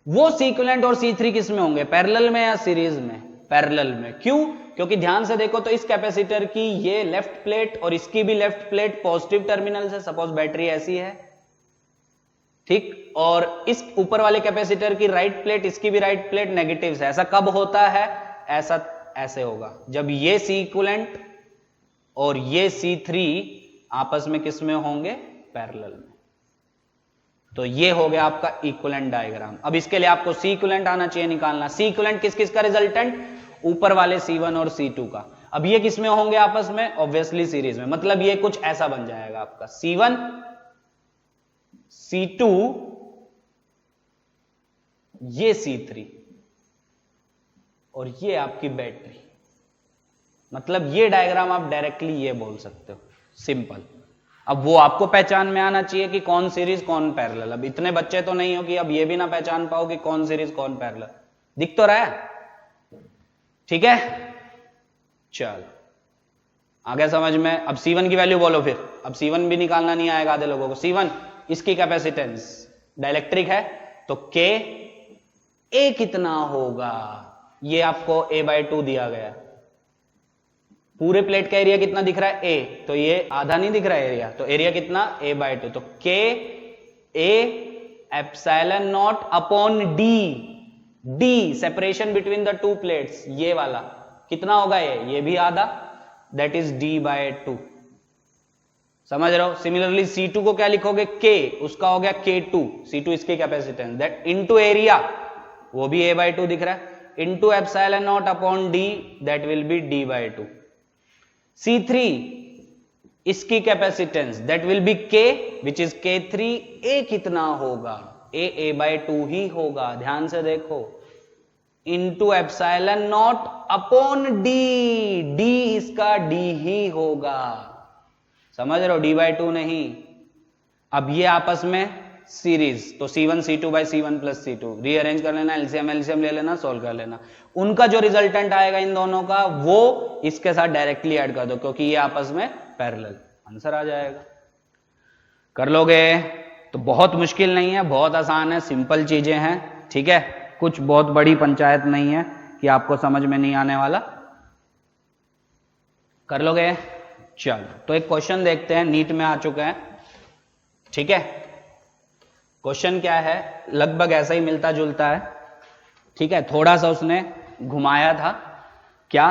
वो C इक्विवेलेंट और C3 किस में होंगे, पैरेलल में या सीरीज में, पैरेलल में। क्यों, क्योंकि ध्यान से देखो तो इस कैपेसिटर की ये लेफ्ट प्लेट और इसकी भी लेफ्ट प्लेट पॉजिटिव टर्मिनल से, सपोज बैटरी ऐसी है, ठीक, और इस ऊपर वाले कैपेसिटर की राइट प्लेट, इसकी भी राइट प्लेट नेगेटिव है। ऐसा कब होता है, ऐसा ऐसे होगा जब ये C इक्विवेलेंट और ये C3 आपस में किस में होंगे, पैरेलल में। तो ये हो गया आपका इक्विवेलेंट डायग्राम। अब इसके लिए आपको सी इक्विवेलेंट आना चाहिए निकालना। सी इक्विवेलेंट किस किस का रिजल्टेंट? ऊपर वाले C1 और C2 का। अब ये किस में होंगे आपस में? ऑब्वियसली सीरीज में। मतलब ये कुछ ऐसा बन जाएगा आपका C1 C2 ये C3 और ये आपकी बैटरी। मतलब ये डायग्राम आप डायरेक्टली ये बोल सकते हो, सिंपल। अब वो आपको पहचान में आना चाहिए कि कौन सीरीज कौन पैरेलल। अब इतने बच्चे तो नहीं हो कि अब ये भी ना पहचान पाओ कि कौन सीरीज कौन पैरेलल। दिख तो रहा है? ठीक है, चल आगे समझ में। अब C1 की वैल्यू बोलो फिर। अब C1 भी निकालना नहीं आएगा आधे लोगों को। C1 इसकी कैपेसिटेंस डाइलेक्ट्रिक है तो K A कितना होगा? ये आपको A/2 दिया गया। पूरे प्लेट का एरिया कितना दिख रहा है? A, तो ये आधा नहीं दिख रहा है एरिया, तो एरिया कितना? A/2। तो K A epsilon not upon D, D separation between the two plates, ये वाला कितना होगा? ये भी आधा, दैट इज D/2। समझ रहे हो? सिमिलरली C2 को क्या लिखोगे? K, उसका हो गया K2, C2 इसकी कैपेसिटेंस, दैट इनटू एरिया, वो भी A/2 दिख रहा है, into epsilon not upon D, that will be D/2। C3 इसकी capacitance that will B K which is K3। A कितना होगा? A/2 ही होगा, ध्यान से देखो, into epsilon not upon D, D इसका D ही होगा। समझ रहे हो? D/2 नहीं। अब ये आपस में सीरीज, तो C1 C2 by C1 plus C2 rearrange कर लेना, एलसीएम ले लेना, सोल्व कर लेना। उनका जो रिजल्टेंट आएगा इन दोनों का, वो इसके साथ डायरेक्टली ऐड कर दो, क्योंकि ये आपस में पैरेलल, आंसर आ जाएगा। कर लोगे? तो बहुत मुश्किल नहीं है, बहुत आसान है, सिंपल चीजें हैं। ठीक है, कुछ बहुत बड़ी पंचायत नहीं है कि आपको समझ में नहीं आने वाला। कर लोगे? चलो, तो एक क्वेश्चन देखते हैं, नीट में आ चुका है। ठीक है, क्वेश्चन क्या है? लगभग ऐसा ही मिलता जुलता है। ठीक है, थोड़ा सा उसने घुमाया था। क्या?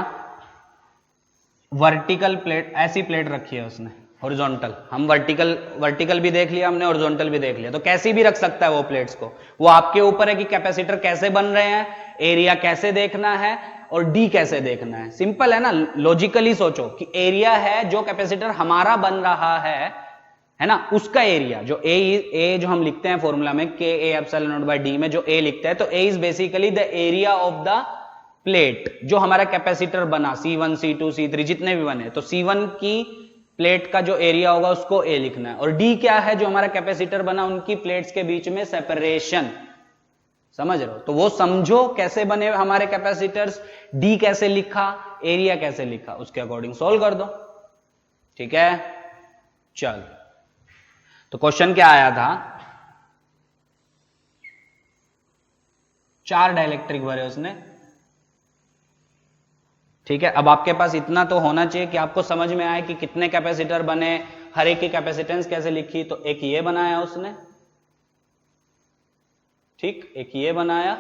वर्टिकल प्लेट, ऐसी प्लेट रखी है उसने, हॉरिजॉन्टल। हम वर्टिकल भी देख लिया हमने, हॉरिजॉन्टल भी देख लिया, तो कैसी भी रख सकता है वो प्लेट्स को। वो आपके ऊपर है कि कैपेसिटर कैसे बन रहे हैं, एरिया कैसे देखना है और डी कैसे देखना है। सिंपल है ना, लॉजिकली सोचो कि एरिया है जो कैपेसिटर हमारा बन रहा है ना, उसका एरिया जो ए जो हम लिखते हैं फॉर्मूला में, K A epsilon not by D में जो ए लिखते हैं, तो A is basically the area of the plate जो हमारा कैपेसिटर बना, C1 C2 C3 जितने भी बने। तो C1 की प्लेट का जो एरिया होगा उसको ए लिखना है, और डी क्या है? जो हमारा कैपेसिटर बना उनकी प्लेट्स के बीच में सेपरेशन। समझ रहे हो? तो वो समझो कैसे बने हमारे कैपेसिटर्स, डी कैसे लिखा, एरिया कैसे लिखा, उसके अकॉर्डिंग सोल्व कर दो। ठीक है, चल, तो क्वेश्चन क्या आया था? 4 डाइलेक्ट्रिक भरे उसने। ठीक है, अब आपके पास इतना तो होना चाहिए कि आपको समझ में आए कि कितने कैपेसिटर बने, हर एक की कैपेसिटेंस कैसे लिखी। तो एक ये बनाया उसने, ठीक, एक ये बनाया,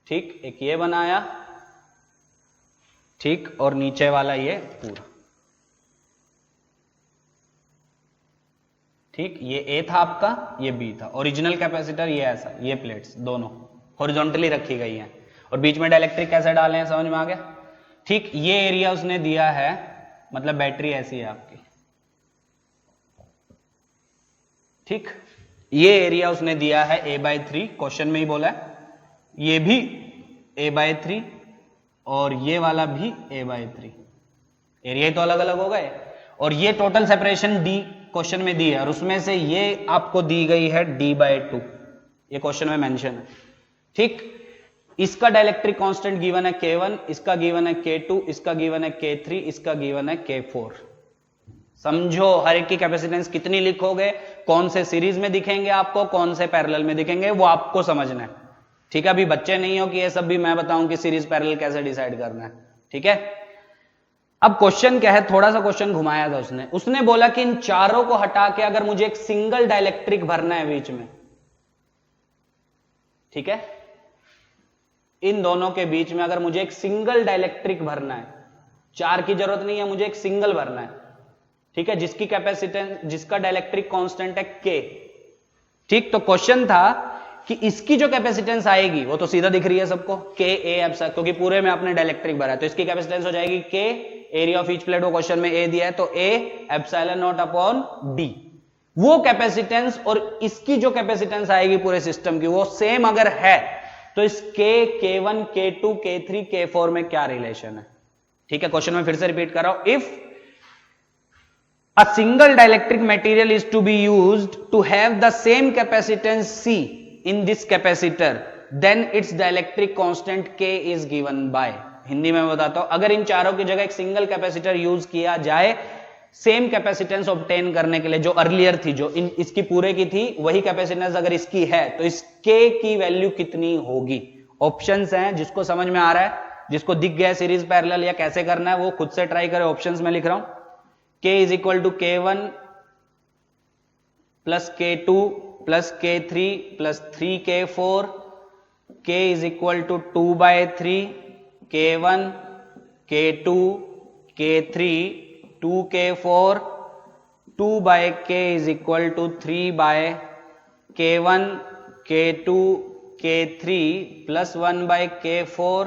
ठीक, एक ये बनाया, ठीक, और नीचे वाला ये पूरा। ठीक, ये ए था आपका, ये बी था। ओरिजिनल कैपेसिटर ये ऐसा, ये प्लेट्स दोनों हॉरिजॉन्टली रखी गई हैं, और बीच में डाइलेक्ट्रिक कैसे डाले हैं, समझ में आ गया? ठीक, ये एरिया उसने दिया है, मतलब बैटरी ऐसी है आपकी। ठीक, ये एरिया उसने दिया है A/3, क्वेश्चन में ही बोला है, ये भी A/3 और ये वाला भी A/3। एरिया ही तो अलग अलग हो गए, और ये टोटल सेपरेशन D क्वेश्चन में दी है, और उसमें से ये आपको दी गई है D/2, ये क्वेश्चन में मेंशन है। ठीक, इसका डाइलेक्ट्रिक कांस्टेंट गिवन है K1, इसका गिवन है K2, इसका गिवन है K3, इसका गिवन है K4। समझो हर एक की कैपेसिटेंस कितनी लिखोगे, कौन से सीरीज में दिखेंगे आपको, कौन से पैरेलल में दिखेंगे, वो आपको समझना है। ठीक है, अभी बच्चे नहीं हो कि ये सब भी मैं बताऊं कि सीरीज पैरेलल कैसे डिसाइड करना है। ठीक है, अब क्वेश्चन क्या है? थोड़ा सा क्वेश्चन घुमाया था उसने बोला कि इन चारों को हटा के अगर मुझे एक सिंगल डाइलेक्ट्रिक भरना है बीच में, ठीक है, इन दोनों के बीच में अगर मुझे एक सिंगल डाइलेक्ट्रिक भरना है, 4 की जरूरत नहीं है, मुझे एक सिंगल भरना है, ठीक है, जिसकी कैपेसिटेंस, जिसका डाइलेक्ट्रिक कांस्टेंट है के। ठीक, तो क्वेश्चन था कि इसकी जो कैपेसिटेंस आएगी वो तो सीधा दिख रही है सबको, के ए एप्सिलॉन, क्योंकि पूरे में आपने डाइलेक्ट्रिक भरा है, तो इसकी कैपेसिटेंस हो जाएगी के, एरिया ऑफ ईच प्लेट वो क्वेश्चन में ए दिया है, तो ए एप्सिलॉन नॉट अपॉन डी। वो कैपेसिटेंस और इसकी जो कैपेसिटेंस आएगी पूरे सिस्टम की वो सेम अगर है तो इस K1, K2, K3, K4 में क्या रिलेशन है। ठीक है, क्वेश्चन में फिर से रिपीट कर रहा हूं, if a single dielectric material is to be used to have the same capacitance C in this capacitor, then its dielectric constant K is given by। Hindi में बताता हूं, अगर इन चारों की जगह एक सिंगल कैपेसिटर यूज किया जाए सेम कैपेसिटेंस ऑब्टेन करने के लिए, जो अर्लियर थी, जो इसकी पूरे की थी, वही कैपेसिटेंस अगर इसकी है तो इस K की वैल्यू कितनी होगी। ऑप्शंस हैं, जिसको समझ में आ रहा है, जिसको दिख गया सीरीज पैरेलल या कैसे करना है वो खुद से ट्राई करे। ऑप्शंस में लिख रहा हूं, K is equal to K1 plus K2 plus K3 plus 3K4, K is equal to 2/3 K1 K2 K3 2K4, 2/K is equal to 3/K1 K2 K3 plus 1/K4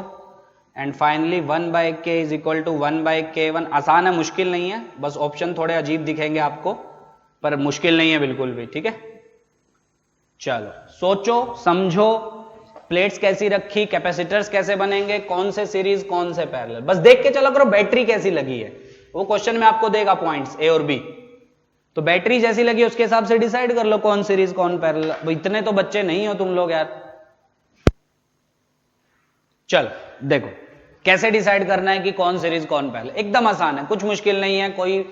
and finally 1/K is equal to 1/K1। आसान है, मुश्किल नहीं है, बस option थोड़े अजीब दिखेंगे आपको, पर मुश्किल नहीं है बिल्कुल भी। ठीक है, चलो सोचो समझो, प्लेट्स कैसी रखी, कैपेसिटर्स कैसे बनेंगे, कौन से सीरीज कौन से पैरेलल, बस देख के चलो करो बैटरी कैसी लगी है, वो क्वेश्चन में आपको देगा पॉइंट्स ए और बी, तो बैटरी जैसी लगी उसके हिसाब से डिसाइड कर लो कौन सीरीज कौन पैरेलल। इतने तो बच्चे नहीं हो तुम लोग यार। चलो देखो कैसे डिसाइड करना है कि कौन सीरीज कौन पैरेलल, एकदम आसान है, कुछ मुश्किल नहीं है, कोई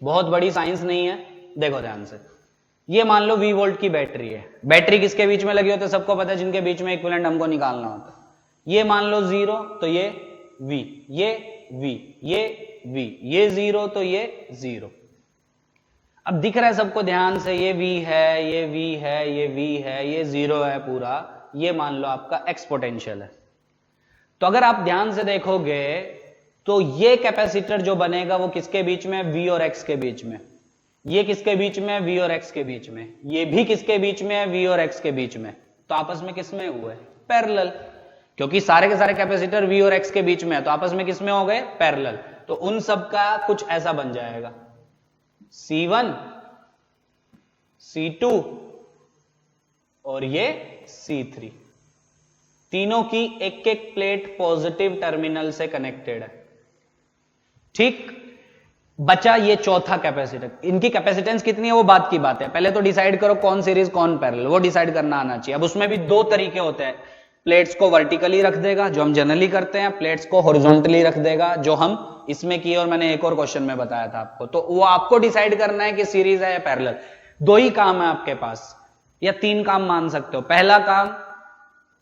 बहुत बड़ी साइंस नहीं है। देखो ध्यान से, ये मान लो V वोल्ट की बैटरी है, बैटरी किसके बीच में लगी होती है सबको पता है, जिनके बीच में इक्विवेलेंट हमको निकालना होता है। ये मान लो 0 तो ये V, ये V, ये V, ये 0 तो ये 0। अब दिख रहा है सबको ध्यान से, ये V है, ये V है, ये V है, ये 0 है पूरा, ये मान लो आपका X पोटेंशियल है। तो अगर आप ध्यान से देखोगे तो ये कैपेसिटर जो बनेगा वो किसके बीच में, V और X के बीच में। ये किसके बीच में, V और X के बीच में। ये भी किसके बीच में है, V और X के बीच में। तो आपस में किसमें हुए, पैरेलल, क्योंकि सारे के सारे कैपेसिटर V और X के बीच में है, तो आपस में किसमें हो गए, पैरेलल। तो उन सब का कुछ ऐसा बन जाएगा, C1 C2 और ये C3, तीनों की एक एक प्लेट पॉजिटिव टर्मिनल से कनेक्टेड है। ठीक, बचा ये चौथा कैपेसिटर, इनकी कैपेसिटेंस कितनी है वो बात की बात है, पहले तो डिसाइड करो कौन सीरीज कौन पैरेलल, वो डिसाइड करना आना चाहिए। अब उसमें भी दो तरीके होते हैं, प्लेट्स को वर्टिकली रख देगा जो हम जनरली करते हैं, प्लेट्स को हॉरिजॉन्टली रख देगा जो हम इसमें किए, और मैंने एक और क्वेश्चन में बताया था आपको। तो वो आपको डिसाइड करना है कि सीरीज है या पैरेलल। दो ही काम है आपके पास, या तीन काम मान सकते हो। पहला काम,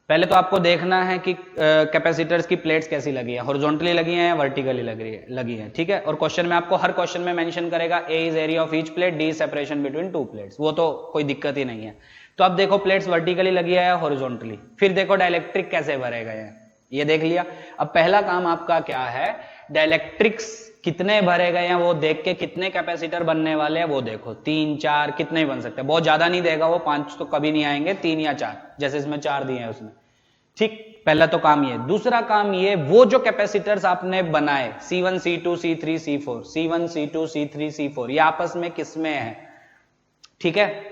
पहले तो आपको देखना है कि कैपेसिटर्स की प्लेट्स कैसी लगी है, हॉरिजॉन्टली लगी है या वर्टिकली लगी है। ठीक है, और क्वेश्चन में आपको हर क्वेश्चन में मेंशन करेगा A is area of each plate, D separation between two plates, वो तो कोई दिक्कत ही नहीं है। तो अब देखो प्लेट्स वर्टिकली लगी है या हॉरिजॉन्टली, फिर देखो डाइलेक्ट्रिक कैसे भरे गए हैं, ये देख लिया। अब पहला काम आपका क्या है, डाइलेक्ट्रिक्स कितने भरे गए हैं वो देख के, कितने कैपेसिटर बनने वाले हैं वो देखो, 3 4 कितने ही बन सकते हैं, बहुत ज्यादा नहीं देगा वो, 5 तो कभी नहीं आएंगे, 3 या 4 जैसे इसमें 4 दिए हैं उसमें। ठीक, पहला तो काम ये। दूसरा काम ये, वो जो कैपेसिटर्स आपने बनाए C1 C2 C3 C4, C1 C2 C3 C4, ये आपस में किसमें है, ठीक है,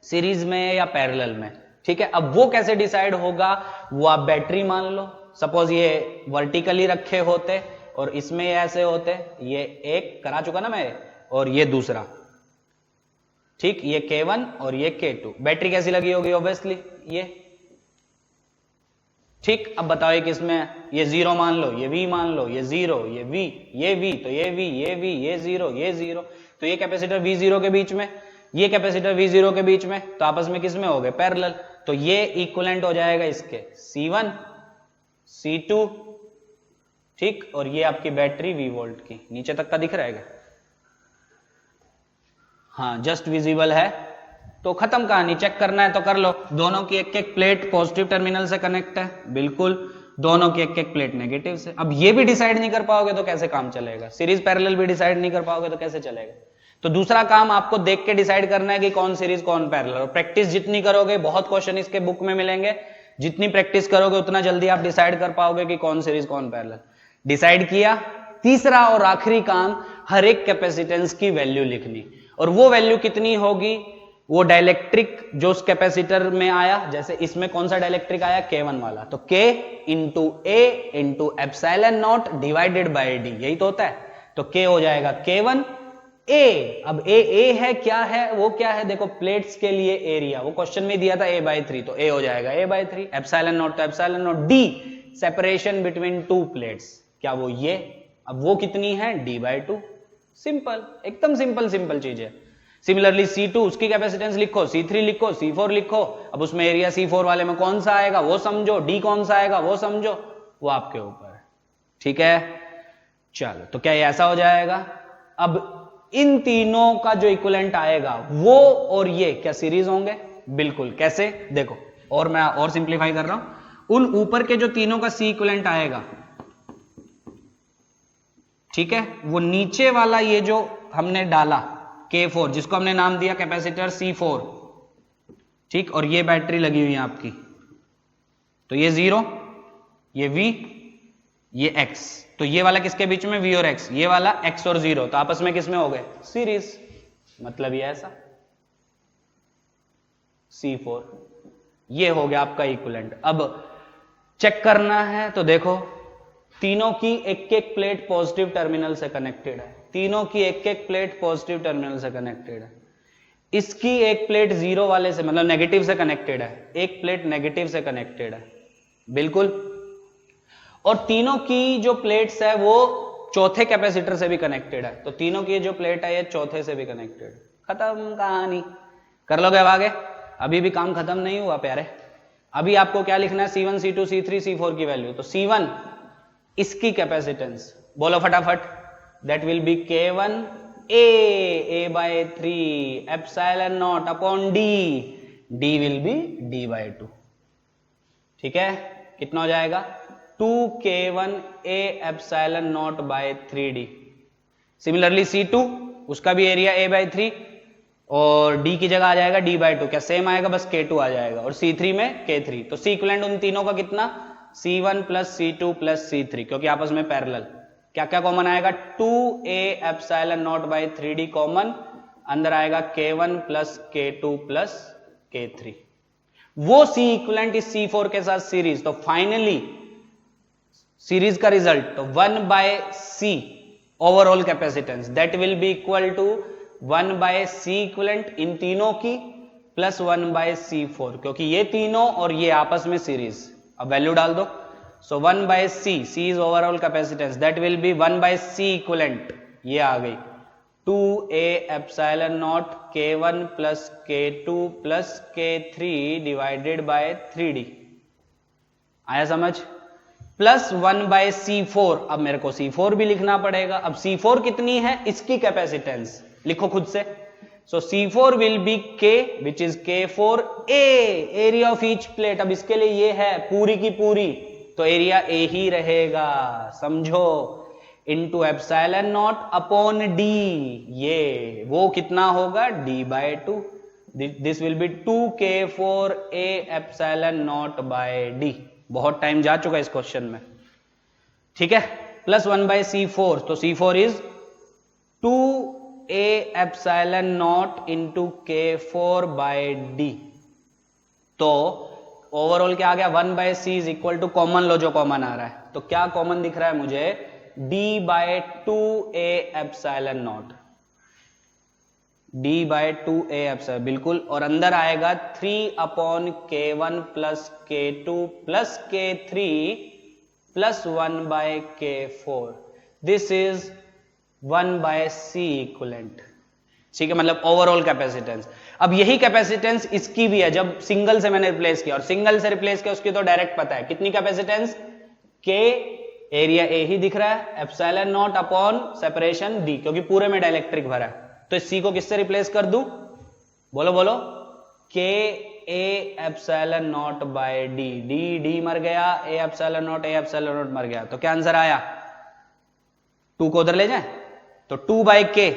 सीरीज में या पैरेलल में। ठीक है, अब वो कैसे डिसाइड होगा, वो आप बैटरी मान लो, सपोज ये वर्टिकली रखे होते और इसमें ऐसे होते, ये एक करा चुका ना मैं, और ये दूसरा, ठीक, ये K1 और ये K2, बैटरी कैसी लगी होगी, ऑब्वियसली ये। ठीक, अब बताओ ये किसमें है, ये 0 मान लो, ये V मान लो, ये 0, ये V, ये V, तो ये V, ये V, ये 0, ये 0, तो ये कैपेसिटर V0 के बीच में, ये कैपेसिटर V0 के बीच में, तो आपस में किसमें हो गए, पैरेलल। तो ये इक्विवेलेंट हो जाएगा इसके C1 C2, ठीक, और ये आपकी बैटरी V वोल्ट की, नीचे तक का दिख रहा है, हाँ जस्ट विजिबल है, तो खत्म कहानी। चेक करना है तो कर लो, दोनों की एक एक प्लेट पॉजिटिव टर्मिनल से कनेक्ट है, बिल्कुल, दोनों की एक एक प्लेट नेगेटिव से। अब ये भी डिसाइड नहीं कर पाओगे तो कैसे काम चलेगा, सीरीज पैरेलल भी डिसाइड नहीं कर पाओगे तो कैसे चलेगा। तो दूसरा काम आपको देख के डिसाइड करना है कि कौन सीरीज कौन पैरेलल, और प्रैक्टिस जितनी करोगे, बहुत क्वेश्चन इसके बुक में मिलेंगे, जितनी प्रैक्टिस करोगे उतना जल्दी आप डिसाइड कर पाओगे कि कौन सीरीज कौन पैरेलल। डिसाइड किया, तीसरा और आखिरी काम, हर एक कैपेसिटेंस की वैल्यू लिखनी, और वो वैल्यू कितनी होगी, वो डाइलेक्ट्रिक जो उस कैपेसिटर में आया, जैसे इसमें कौन सा डाइलेक्ट्रिक आया, K1 वाला, तो K into A into epsilon not divided by D, यही तो होता है। तो K हो जाएगा K1 A। अब ए है, क्या है, वो क्या है, देखो प्लेट्स के लिए एरिया, वो क्वेश्चन में दिया था A/3, तो A हो जाएगा A/3, एप्सिलॉन नॉट तो epsilon not, D separation between two plates, क्या वो ये, अब वो कितनी है, D/2, सिंपल, एकदम सिंपल चीज है। सिमिलरली C2, उसकी कैपेसिटेंस लिखो, C3 लिखो, C4 लिखो, अब उसमें एरिया C4 वाले में कौन सा आएगा वो समझो, D कौन सा आएगा वो समझो, वो आपके ऊपर है। ठीक है, चलो, तो क्या ये ऐसा हो जाएगा। अब इन तीनों का जो इक्विवेलेंट आएगा वो और ये क्या सीरीज होंगे, बिल्कुल, कैसे, देखो, और मैं और सिंप्लीफाई कर रहा हूं, उन ऊपर के जो तीनों का C इक्विवेलेंट आएगा, ठीक है, वो नीचे वाला ये जो हमने डाला K4, जिसको हमने नाम दिया कैपेसिटर C4, ठीक, और ये बैटरी लगी हुई है आपकी, तो ये 0, ये V, ये X, तो ये वाला किसके बीच में, V और X, ये वाला X और 0, तो आपस में किसमें हो गए, सीरीज, मतलब ये ऐसा C4, ये हो गया आपका इक्विवेलेंट। अब चेक करना है, तो देखो तीनों की एक एक प्लेट पॉजिटिव टर्मिनल से कनेक्टेड है, तीनों की एक एक प्लेट पॉजिटिव टर्मिनल से कनेक्टेड है, इसकी एक प्लेट 0 वाले से, मतलब नेगेटिव से कनेक्टेड है, एक प्लेट नेगेटिव से कनेक्टेड है, बिल्कुल, और तीनों की जो प्लेट्स है वो चौथे कैपेसिटर से भी कनेक्टेड है, तो तीनों की जो प्लेट है ये चौथे से भी कनेक्टेड, खत्म कहानी। कर लोगे अब आगे, अभी भी काम खत्म नहीं हुआ प्यारे, अभी आपको क्या लिखना है, C1 C2 C3 C4 की वैल्यू, तो C1 इसकी कैपेसिटेंस बोलो फटाफट, that will be K1 A/3 epsilon not upon D, D will be D/2, ठीक है, कितना हो जाएगा, 2K1 A epsilon not by 3D। Similarly C2, उसका भी एरिया A/3 और D की जगह आ जाएगा D/2, क्या सेम आएगा, बस K2 आ जाएगा, और C3 में K3, तो C इक्विवेलेंट उन तीनों का कितना, C1 plus C2 plus C3, क्योंकि आपस में पैरेलल, क्या क्या कॉमन आएगा, 2A epsilon not by 3D common, अंदर आएगा K1 plus K2 plus K3, वो C इक्विवेलेंट इस C4 के साथ सीरीज, तो फाइनली सीरीज का रिजल्ट, तो 1/C overall capacitance, that will be equal to 1/C equivalent इन तीनों की प्लस 1/C4, क्योंकि ये तीनों और ये आपस में सीरीज, अब वैल्यू डाल दो, सो 1/C, C is overall capacitance, that will B 1/C equivalent, ये आ गई 2A epsilon not K1 plus K2 plus K3 divided by 3D, आया समझ, प्लस 1/C4, अब मेरे को C4 भी लिखना पड़ेगा, अब C4 कितनी है, इसकी कैपेसिटेंस लिखो खुद से, सो C4 will be K which is K4A area of each plate, अब इसके लिए ये है पूरी की पूरी, तो एरिया A ही रहेगा, समझो, into epsilon not upon D, ये वो कितना होगा, D/2, this will be 2K4A epsilon not by D, बहुत टाइम जा चुका है इस क्वेश्चन में, ठीक है, प्लस 1/C4, तो C4 is 2A epsilon not into K4/D, तो ओवरऑल क्या आ गया, 1/C is equal to, common लो जो कॉमन आ रहा है, तो क्या कॉमन दिख रहा है मुझे, D/2A epsilon not, D/2A epsilon, बिल्कुल, और अंदर आएगा 3/K1 plus K2 plus K3 plus 1/K4, this is 1/C equivalent, ठीक है, मतलब ओवरऑल कैपेसिटेंस। अब यही कैपेसिटेंस इसकी भी है, जब सिंगल से मैंने रिप्लेस किया, और सिंगल से रिप्लेस किया उसकी तो डायरेक्ट पता है कितनी कैपेसिटेंस, K एरिया A ही दिख रहा है, epsilon not upon separation D, क्योंकि पूरे में डाइलेक्ट्रिक भरा है, तो इस C को किससे रिप्लेस कर दूं, बोलो बोलो, K A epsilon not by D, D मर गया, A एप्सिलॉन नॉट मर गया, तो क्या आंसर आया, 2 को उधर ले जाए, तो 2/K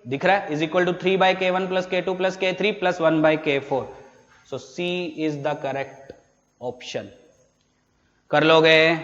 दिख रहा है, is equal to 3 by K one plus K two plus K three plus 1 by K four. So C is the correct option. कर लोगे?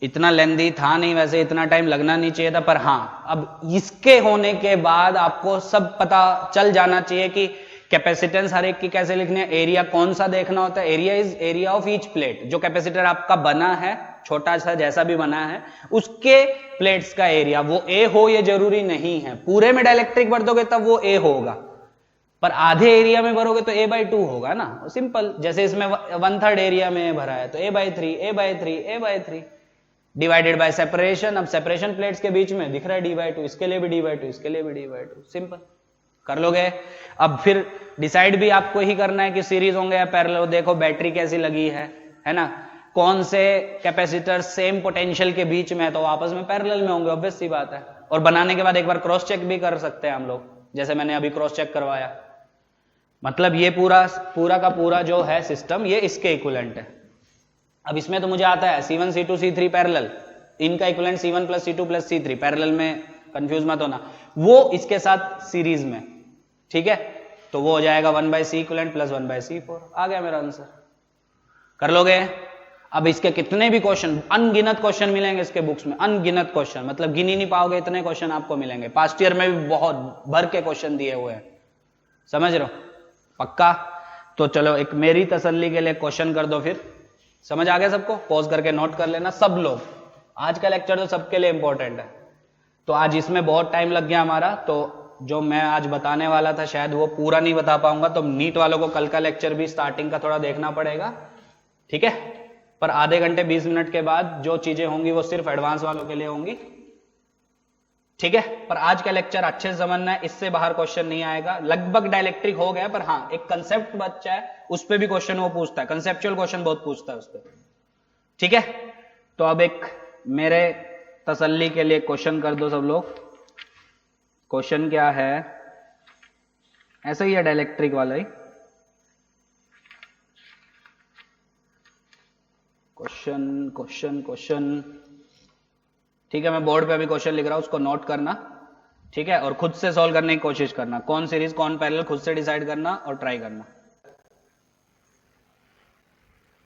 इतना लेंदी था नहीं, वैसे इतना टाइम लगना नहीं चाहिए था, पर हां अब इसके होने के बाद आपको सब पता चल जाना चाहिए कि कैपेसिटेंस हर एक की कैसे लिखनी है, एरिया कौन सा देखना होता है। Area is area of each plate. जो कैपेसिटर आपका बना है, छोटा सा जैसा भी बना है, उसके प्लेट्स का एरिया, वो ए हो ये जरूरी नहीं है। पूरे में डाइलेक्ट्रिक भर दोगे तब वो ए होगा, पर आधे एरिया में भरोगे तो a/2 होगा ना, सिंपल। जैसे इसमें 1/3 एरिया में भरा है तो a/3 a/3 a/3 divided by separation. अब सेपरेशन प्लेट्स के बीच में दिख रहा है d/2, इसके लिए भी d/2, इसके लिए भी d/2, सिंपल। कर लोगे? अब फिर डिसाइड भी आपको ही करना है कि सीरीज होंगे या पैरेलल। देखो बैटरी कैसी लगी है ना, कौन से कैपेसिटर सेम पोटेंशियल के बीच में है तो आपस में पैरेलल में होंगे, ऑब्वियस सी बात है। और बनाने के बाद एक बार क्रॉस चेक भी कर सकते हैं हम लोग, जैसे मैंने अभी क्रॉस चेक करवाया। मतलब ये पूरा का पूरा जो है सिस्टम, ये इसके इक्विवेलेंट है। अब इसमें तो मुझे आता है C1 C2 C3 पैरेलल, इनका equivalent C1 plus C2 plus C3 parallel में, कंफ्यूज मत होना, वो इसके साथ सीरीज में, ठीक है। तो वो हो जाएगा 1/C इक्विवेलेंट प्लस 1/C4। आ गया मेरा आंसर। कर लोगे? अब इसके कितने भी क्वेश्चन, अनगिनत क्वेश्चन मिलेंगे इसके बुक्स में, अनगिनत क्वेश्चन, मतलब गिन ही नहीं पाओगे इतने क्वेश्चन आपको मिलेंगे। पास्ट ईयर में भी बहुत भर के क्वेश्चन दिए हुए हैं, समझ रहे हो? पक्का? तो चलो एक मेरी तसल्ली के लिए क्वेश्चन कर दो, फिर समझ आ गया सबको? पॉज करके नोट कर लेना सब लोग। आज का लेक्चर तो सबके लिए इंपॉर्टेंट है। तो आज इसमें बहुत टाइम लग गया हमारा, तो जो मैं आज बताने वाला था शायद वो पूरा नहीं बता पाऊंगा, तो नीट वालों को कल का लेक्चर भी स्टार्टिंग का थोड़ा देखना पड़ेगा, ठीक है। पर आधे घंटे 20 मिनट के बाद जो चीजें होंगी वो सिर्फ एडवांस वालों के लिए होंगी, ठीक है। पर आज का लेक्चर अच्छे से समझना है, इससे बाहर क्वेश्चन नहीं आएगा। लगभग डायलेक्ट्रिक हो गया, पर हाँ एक कंसेप्ट बच्चा है, उस पर भी क्वेश्चन वो पूछता है, कंसेप्चुअल क्वेश्चन बहुत पूछता है उस पर, ठीक है। तो अब एक मेरे तसल्ली के लिए क्वेश्चन कर दो सब लोग। क्वेश्चन क्या है? ऐसा ही है डायलेक्ट्रिक वाला ही क्वेश्चन, ठीक है। मैं बोर्ड पे अभी क्वेश्चन लिख रहा हूं, उसको नोट करना, ठीक है, और खुद से सॉल्व करने की कोशिश करना। कौन सीरीज कौन पैरेलल खुद से डिसाइड करना और ट्राई करना।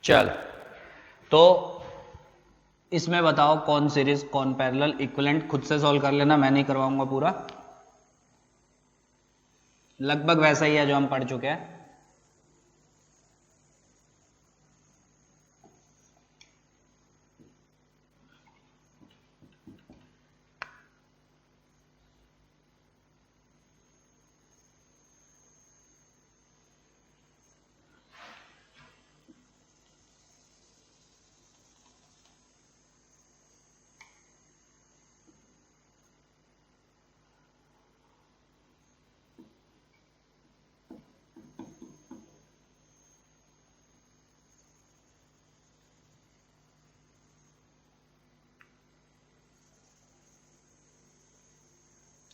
चल, तो इसमें बताओ कौन सीरीज कौन पैरेलल, इक्विवेलेंट खुद से सॉल्व कर लेना, मैं नहीं करवाऊंगा पूरा, लगभग वैसा ही है जो हम पढ़ चुके हैं।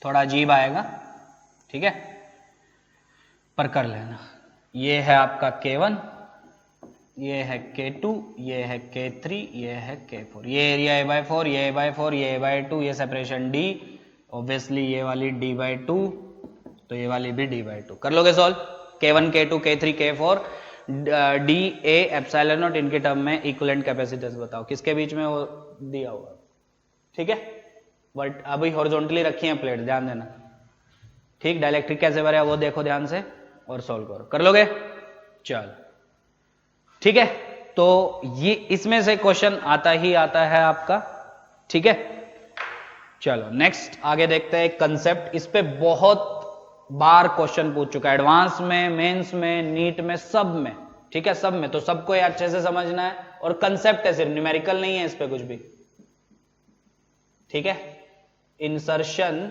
थोड़ा अजीब आएगा, ठीक है, पर कर लेना। ये है आपका K1, ये है K2, ये है K3, ये है K4, ये एरिया a/4, ये a/4, ये a/2, ये सेपरेशन D, ऑब्वियसली ये वाली d/2, तो ये वाली भी d/2। कर लोगे solve? K1 K2 K3 K4 D A epsilon not, इनके टर्म में इक्विवेलेंट कैपेसिटेंस बताओ किसके बीच में वो दिया हुआ, ठीक है। बट अभी हॉरिजॉन्टली रखी है प्लेट, ध्यान देना, ठीक। डायलेक्ट्रिक कैसे भरा वो देखो ध्यान से और सॉल्व करो। कर लोगे? चल, ठीक है। तो ये इसमें से क्वेश्चन आता ही आता है आपका, ठीक है। चलो नेक्स्ट आगे देखते हैं कंसेप्ट। इस पे बहुत बार क्वेश्चन पूछ चुका है, एडवांस में, मेंस में, नीट में, सब में, ठीक है, सब में। तो सबको ये अच्छे से समझना है, और कंसेप्ट है सिर्फ, न्यूमेरिकल नहीं है इस पे कुछ भी, ठीक है। इंसर्शन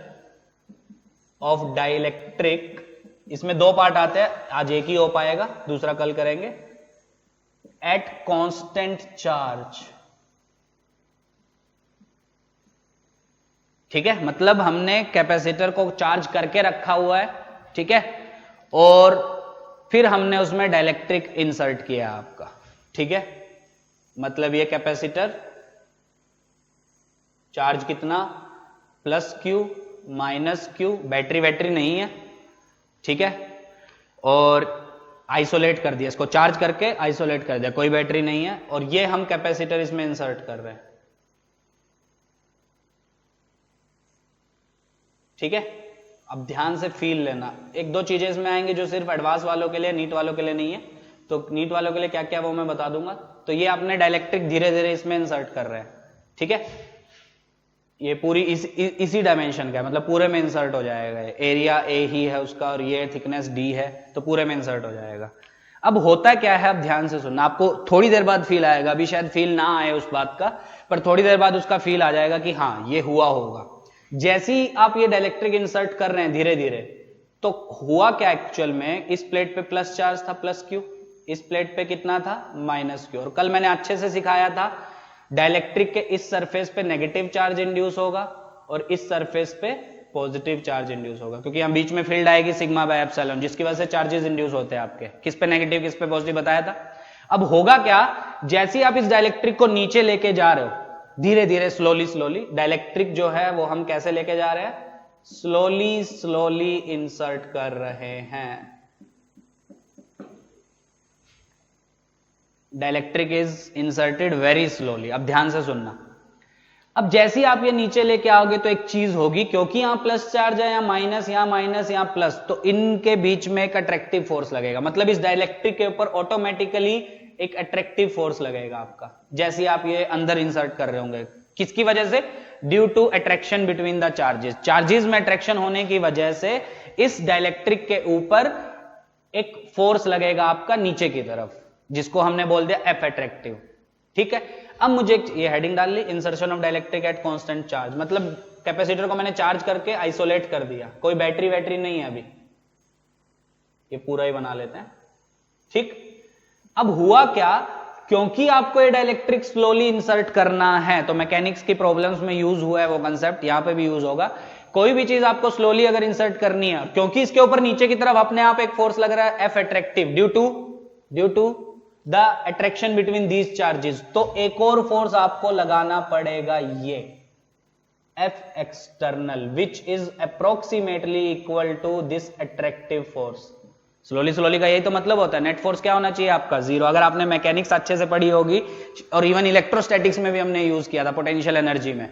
ऑफ डाइलेक्ट्रिक, इसमें दो पार्ट आते हैं, आज एक ही हो पाएगा, दूसरा कल करेंगे। एट कांस्टेंट चार्ज, ठीक है, मतलब हमने कैपेसिटर को चार्ज करके रखा हुआ है, ठीक है, और फिर हमने उसमें डाइलेक्ट्रिक इंसर्ट किया आपका, ठीक है। मतलब ये कैपेसिटर चार्ज कितना, plus Q, minus Q, battery नहीं है, ठीक है, और आइसोलेट कर दिया, इसको चार्ज करके आइसोलेट कर दिया, कोई बैटरी नहीं है, और ये हम कैपेसिटर इसमें इंसर्ट कर रहे हैं, ठीक है। अब ध्यान से फील लेना, एक दो चीजें इसमें आएंगी जो सिर्फ एडवांस वालों के लिए, नीट वालों के लिए नहीं है, तो नीट वालों के लिए क्या क्या वो मैं बता दूंगा। तो ये आपने डाइलेक्ट्रिक धीरे धीरे इसमें इंसर्ट कर रहे हैं, ठीक है, ये पूरी इसी डायमेंशन का है, मतलब पूरे में इंसर्ट हो जाएगा, एरिया ए ही है उसका और ये थिकनेस डी है, तो पूरे में इंसर्ट हो जाएगा। अब होता क्या है, अब ध्यान से सुनना, आपको थोड़ी देर बाद फील आएगा, अभी शायद फील ना आए उस बात का, पर थोड़ी देर बाद उसका फील आ जाएगा कि हाँ ये हुआ होगा। जैसे ही आप ये डाइलेक्ट्रिक इंसर्ट कर रहे हैं धीरे धीरे, तो हुआ क्या एक्चुअल में, इस प्लेट पे प्लस चार्ज था प्लस क्यू, इस प्लेट पे कितना था माइनस क्यू, और कल मैंने अच्छे से सिखाया था डाइलेक्ट्रिक के इस सरफेस पे नेगेटिव चार्ज इंड्यूस होगा और इस सरफेस पे पॉजिटिव चार्ज इंड्यूस होगा, क्योंकि हम बीच में फील्ड आएगी सिग्मा बाय एप्सिलॉन, जिसकी वजह से चार्जेस इंड्यूस होते हैं आपके, किस पे नेगेटिव किस पे पॉजिटिव बताया था। अब होगा क्या, जैसे ही आप इस डाइलेक्ट्रिक को नीचे लेके जा रहे हो धीरे धीरे स्लोली, डाइलेक्ट्रिक जो है वो हम कैसे लेके जा रहे हैं, स्लोली इंसर्ट कर रहे हैं। Dielectric is inserted very slowly. अब ध्यान से सुनना, अब जैसे ही आप ये नीचे लेके आओगे तो एक चीज होगी, क्योंकि यहां प्लस चार्ज है, यहां माइनस, यहां प्लस, तो इनके बीच में एक अट्रैक्टिव फोर्स लगेगा, मतलब इस डाइलेक्ट्रिक के ऊपर ऑटोमेटिकली एक अट्रैक्टिव फोर्स लगेगा आपका, जैसे आप ये अंदर इंसर्ट कर रहे होंगे। किसकी वजह से, due to attraction between the charges में अट्रैक्शन होने की वजह से इस डाइलेक्ट्रिक के ऊपर एक फोर्स लगेगा आपका नीचे की तरफ, जिसको हमने बोल दिया एफ अट्रैक्टिव, ठीक है। अब मुझे ये हेडिंग डाल ली, insertion of dielectric at constant charge, मतलब कैपेसिटर को मैंने चार्ज करके आइसोलेट कर दिया, कोई बैटरी नहीं है अभी, ये पूरा ही बना लेते हैं, ठीक। अब हुआ क्या, क्योंकि आपको ये डाइलेक्ट्रिक स्लोली इंसर्ट करना है, तो मैकेनिक्स की प्रॉब्लम्स में यूज हुआ है वो कंसेप्ट, यहां पे भी यूज होगा। कोई भी चीज आपको स्लोली अगर इंसर्ट करनी है, क्योंकि इसके ऊपर नीचे की तरफ अपने आप एक फोर्स लग रहा है F attractive, due to the attraction between these charges, तो एक और फोर्स आपको लगाना पड़ेगा, ये F external, which is approximately equal to this attractive force. Slowly का यही तो मतलब होता है, नेट फोर्स क्या होना चाहिए आपका, जीरो। अगर आपने मैकेनिक्स अच्छे से पढ़ी होगी, और इवन इलेक्ट्रोस्टैटिक्स में भी हमने यूज किया था पोटेंशियल एनर्जी में,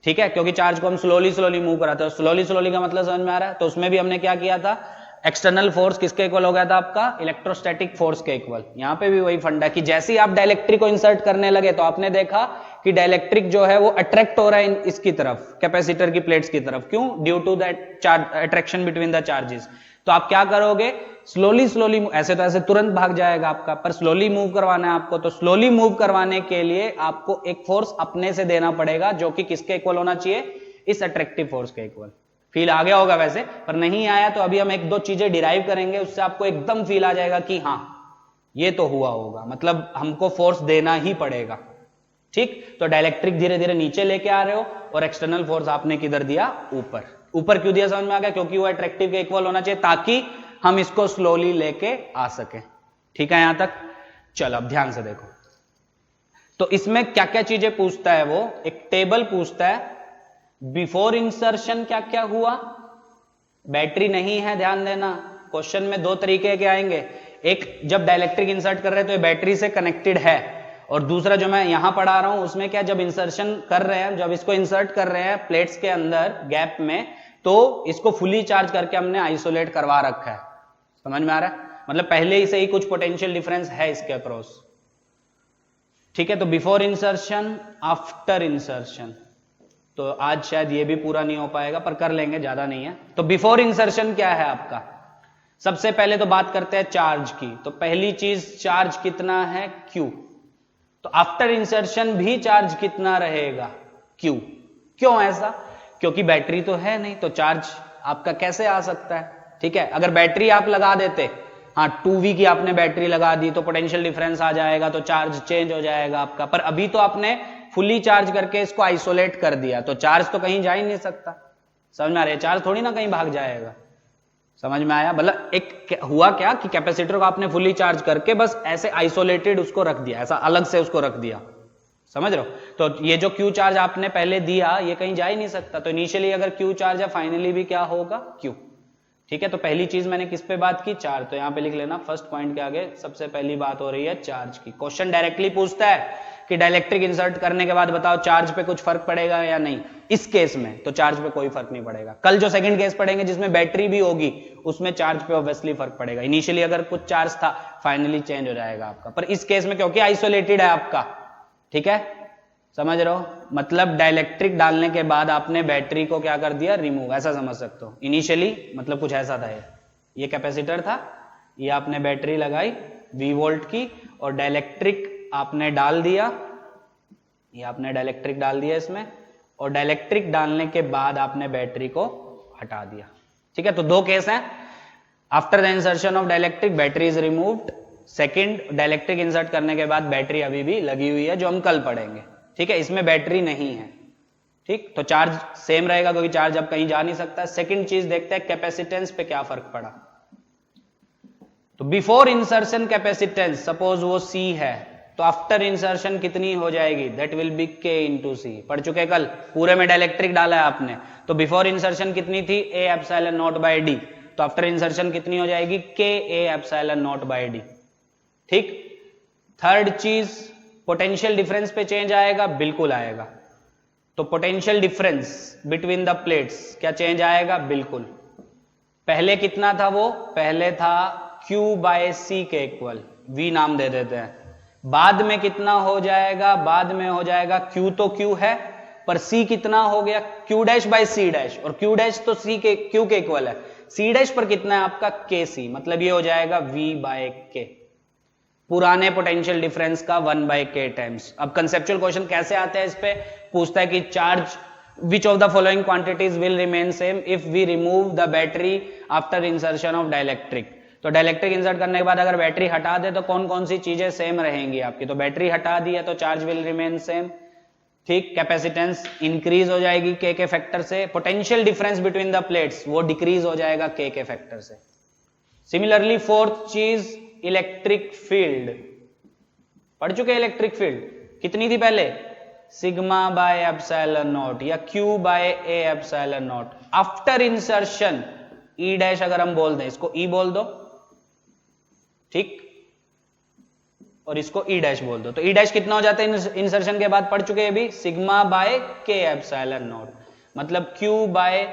ठीक है, क्योंकि चार्ज को हम स्लोली मूव कराते हैं, स्लोली का मतलब समझ में आ रहा है। तो उसमें भी हमने क्या किया था, एक्सटर्नल फोर्स किसके इक्वल हो गया था आपका, इलेक्ट्रोस्टैटिक फोर्स के इक्वल। यहां पे भी वही फंडा कि जैसे ही आप डाइलेक्ट्रिक को इंसर्ट करने लगे तो आपने देखा कि डाइलेक्ट्रिक जो है वो अट्रैक्ट हो रहा है इसकी तरफ, कैपेसिटर की प्लेट्स की तरफ, क्यों, due to that attraction between the charges. तो आप क्या करोगे, स्लोली ऐसे तो ऐसे तुरंत भाग जाएगा आपका, पर स्लोली मूव करवाना है आपको, तो स्लोली मूव करवाने के लिए आपको एक फोर्स अपने से देना पड़ेगा, जो कि किसके इक्वल होना चाहिए, इस अट्रैक्टिव फोर्स के इक्वल। फील आ गया होगा वैसे, पर नहीं आया तो अभी हम एक दो चीजें डिराइव करेंगे, उससे आपको एकदम फील आ जाएगा कि हाँ ये तो हुआ होगा, मतलब हमको फोर्स देना ही पड़ेगा, ठीक। तो डाइलेक्ट्रिक धीरे धीरे नीचे लेके आ रहे हो, और एक्सटर्नल फोर्स आपने किधर दिया, ऊपर क्यों दिया, समझ में आ गया, क्योंकि वो अट्रैक्टिव के इक्वल होना चाहिए, ताकि हम इसको स्लोली लेके आ सके, ठीक है। यहां तक चलो, अब ध्यान से देखो, तो इसमें क्या क्या चीजें पूछता है वो, एक टेबल पूछता है, बिफोर इंसर्शन क्या क्या हुआ, बैटरी नहीं है, ध्यान देना क्वेश्चन में दो तरीके के आएंगे, एक जब डाइलेक्ट्रिक इंसर्ट कर रहे हैं तो ये बैटरी से कनेक्टेड है, और दूसरा जो मैं यहां पढ़ा रहा हूं उसमें क्या, जब इंसर्शन कर रहे हैं, जब इसको इंसर्ट कर रहे हैं प्लेट्स के अंदर गैप में, तो इसको फुली चार्ज करके हमने आइसोलेट करवा रखा है, समझ में आ रहा है, मतलब पहले ही से ही कुछ पोटेंशियल डिफरेंस है इसके अक्रॉस, ठीक है। तो बिफोर इंसर्शन, आफ्टर इंसर्शन, तो आज शायद ये भी पूरा नहीं हो पाएगा, पर कर लेंगे, ज्यादा नहीं है। तो बिफोर इंसर्शन क्या है आपका, सबसे पहले तो बात करते हैं चार्ज की, तो पहली चीज चार्ज कितना है, Q। तो आफ्टर इंसर्शन भी चार्ज कितना रहेगा, Q। क्यों ऐसा, क्योंकि बैटरी तो है नहीं, तो चार्ज आपका कैसे आ सकता है, ठीक है। अगर बैटरी आप लगा देते, हाँ 2V की आपने बैटरी लगा दी, तो पोटेंशियल डिफरेंस आ जाएगा, तो चार्ज चेंज हो जाएगा आपका, पर अभी तो आपने फुली चार्ज करके इसको आइसोलेट कर दिया, तो चार्ज तो कहीं जा ही नहीं सकता, समझ में आ रहा है, चार्ज थोड़ी ना कहीं भाग जाएगा, समझ में आया। मतलब एक हुआ क्या कि कैपेसिटर को आपने फुली चार्ज करके बस ऐसे आइसोलेटेड उसको रख दिया, ऐसा अलग से उसको रख दिया, समझ रहे हो? तो ये जो Q चार्ज आपने पहले दिया ये कहीं जा ही नहीं सकता, तो इनिशियली अगर Q चार्ज है फाइनली भी क्या होगा Q। ठीक है, तो पहली चीज मैंने किस पे बात की, चार्ज, तो यहां पे लिख लेना फर्स्ट पॉइंट के आगे सबसे पहली बात हो रही है चार्ज की। क्वेश्चन डायरेक्टली पूछता है कि डाइलेक्ट्रिक इंसर्ट करने के बाद बताओ चार्ज पे कुछ फर्क पड़ेगा या नहीं। इस केस में तो चार्ज पे कोई फर्क नहीं पड़ेगा। कल जो सेकंड केस पढ़ेंगे जिसमें बैटरी भी होगी उसमें चार्ज पे ऑब्वियसली फर्क पड़ेगा। इनिशियली अगर कुछ चार्ज था फाइनली चेंज हो जाएगा आपका, पर इस केस में क्योंकि आइसोलेटेड है आपका, ठीक है, समझ रहे हो, मतलब डाइलेक्ट्रिक डालने के बाद आपने बैटरी को क्या कर दिया, रिमूव, ऐसा समझ सकते हो। इनिशियली मतलब कुछ ऐसा था, ये कैपेसिटर था, ये आपने बैटरी लगाई V वोल्ट की और डाइलेक्ट्रिक आपने डाल दिया, ये आपने डाइलेक्ट्रिक डाल दिया इसमें, और डाइलेक्ट्रिक डालने के बाद आपने बैटरी को हटा दिया। ठीक है, तो दो केस हैं, after the insertion of dielectric battery is removed, second dielectric insert करने के बाद बैटरी अभी भी लगी हुई है जो हम कल पढ़ेंगे। ठीक है, इसमें बैटरी नहीं है। ठीक, तो चार्ज सेम रहेगा क्योंकि चार्ज अब कहीं जा नहीं सकता। सेकंड चीज देखते हैं कैपेसिटेंस पे क्या फर्क पड़ा। तो बिफोर इंसर्शन कैपेसिटेंस सपोज वो C है, तो आफ्टर इंसर्शन कितनी हो जाएगी, that will B K into C। पढ़ चुके कल, पूरे में डाइलेक्ट्रिक डाला है आपने, तो बिफोर इंसर्शन कितनी थी, A epsilon not by D, तो आफ्टर इंसर्शन कितनी हो जाएगी, K A epsilon not by D। ठीक, थर्ड चीज पोटेंशियल डिफरेंस पे चेंज आएगा, बिल्कुल आएगा। तो potential difference between the plates क्या चेंज आएगा, बिल्कुल। पहले कितना था वो, पहले था Q बाय C के इक्वल, V नाम दे देते हैं। बाद में कितना हो जाएगा, बाद में हो जाएगा Q तो Q है पर C कितना हो गया, Q dash by C dash, और Q डैश तो C के Q के इक्वल है, C डैश पर कितना है आपका KC, मतलब ये हो जाएगा V बाय K, पुराने पोटेंशियल डिफरेंस का 1 बाय K टाइम्स। अब कंसेप्चुअल क्वेश्चन कैसे आते हैं इस पे, पूछता है कि charge which of the following quantities will remain same if we remove the battery after insertion of dielectric। तो डाइलेक्ट्रिक इंसर्ट करने के बाद अगर बैटरी हटा दे तो कौन कौन सी चीजें सेम रहेंगी आपकी, तो बैटरी हटा दी है तो चार्ज विल रिमेन सेम। ठीक, कैपेसिटेंस इंक्रीज हो जाएगी K के फैक्टर से, potential difference between the plates वो डिक्रीज हो जाएगा K के फैक्टर से। सिमिलरली फोर्थ चीज इलेक्ट्रिक फील्ड, पढ़ चुके इलेक्ट्रिक फील्ड कितनी थी पहले, सिग्मा बाय एप्सिलॉन नॉट या Q by A epsilon not. After insertion E dash अगर हम बोल दें, इसको E बोल दो, ठीक, और इसको E डैश बोल दो, तो E डैश कितना हो जाता है इंसर्शन के बाद, पढ़ चुके हैं अभी, sigma by K epsilon not, मतलब Q by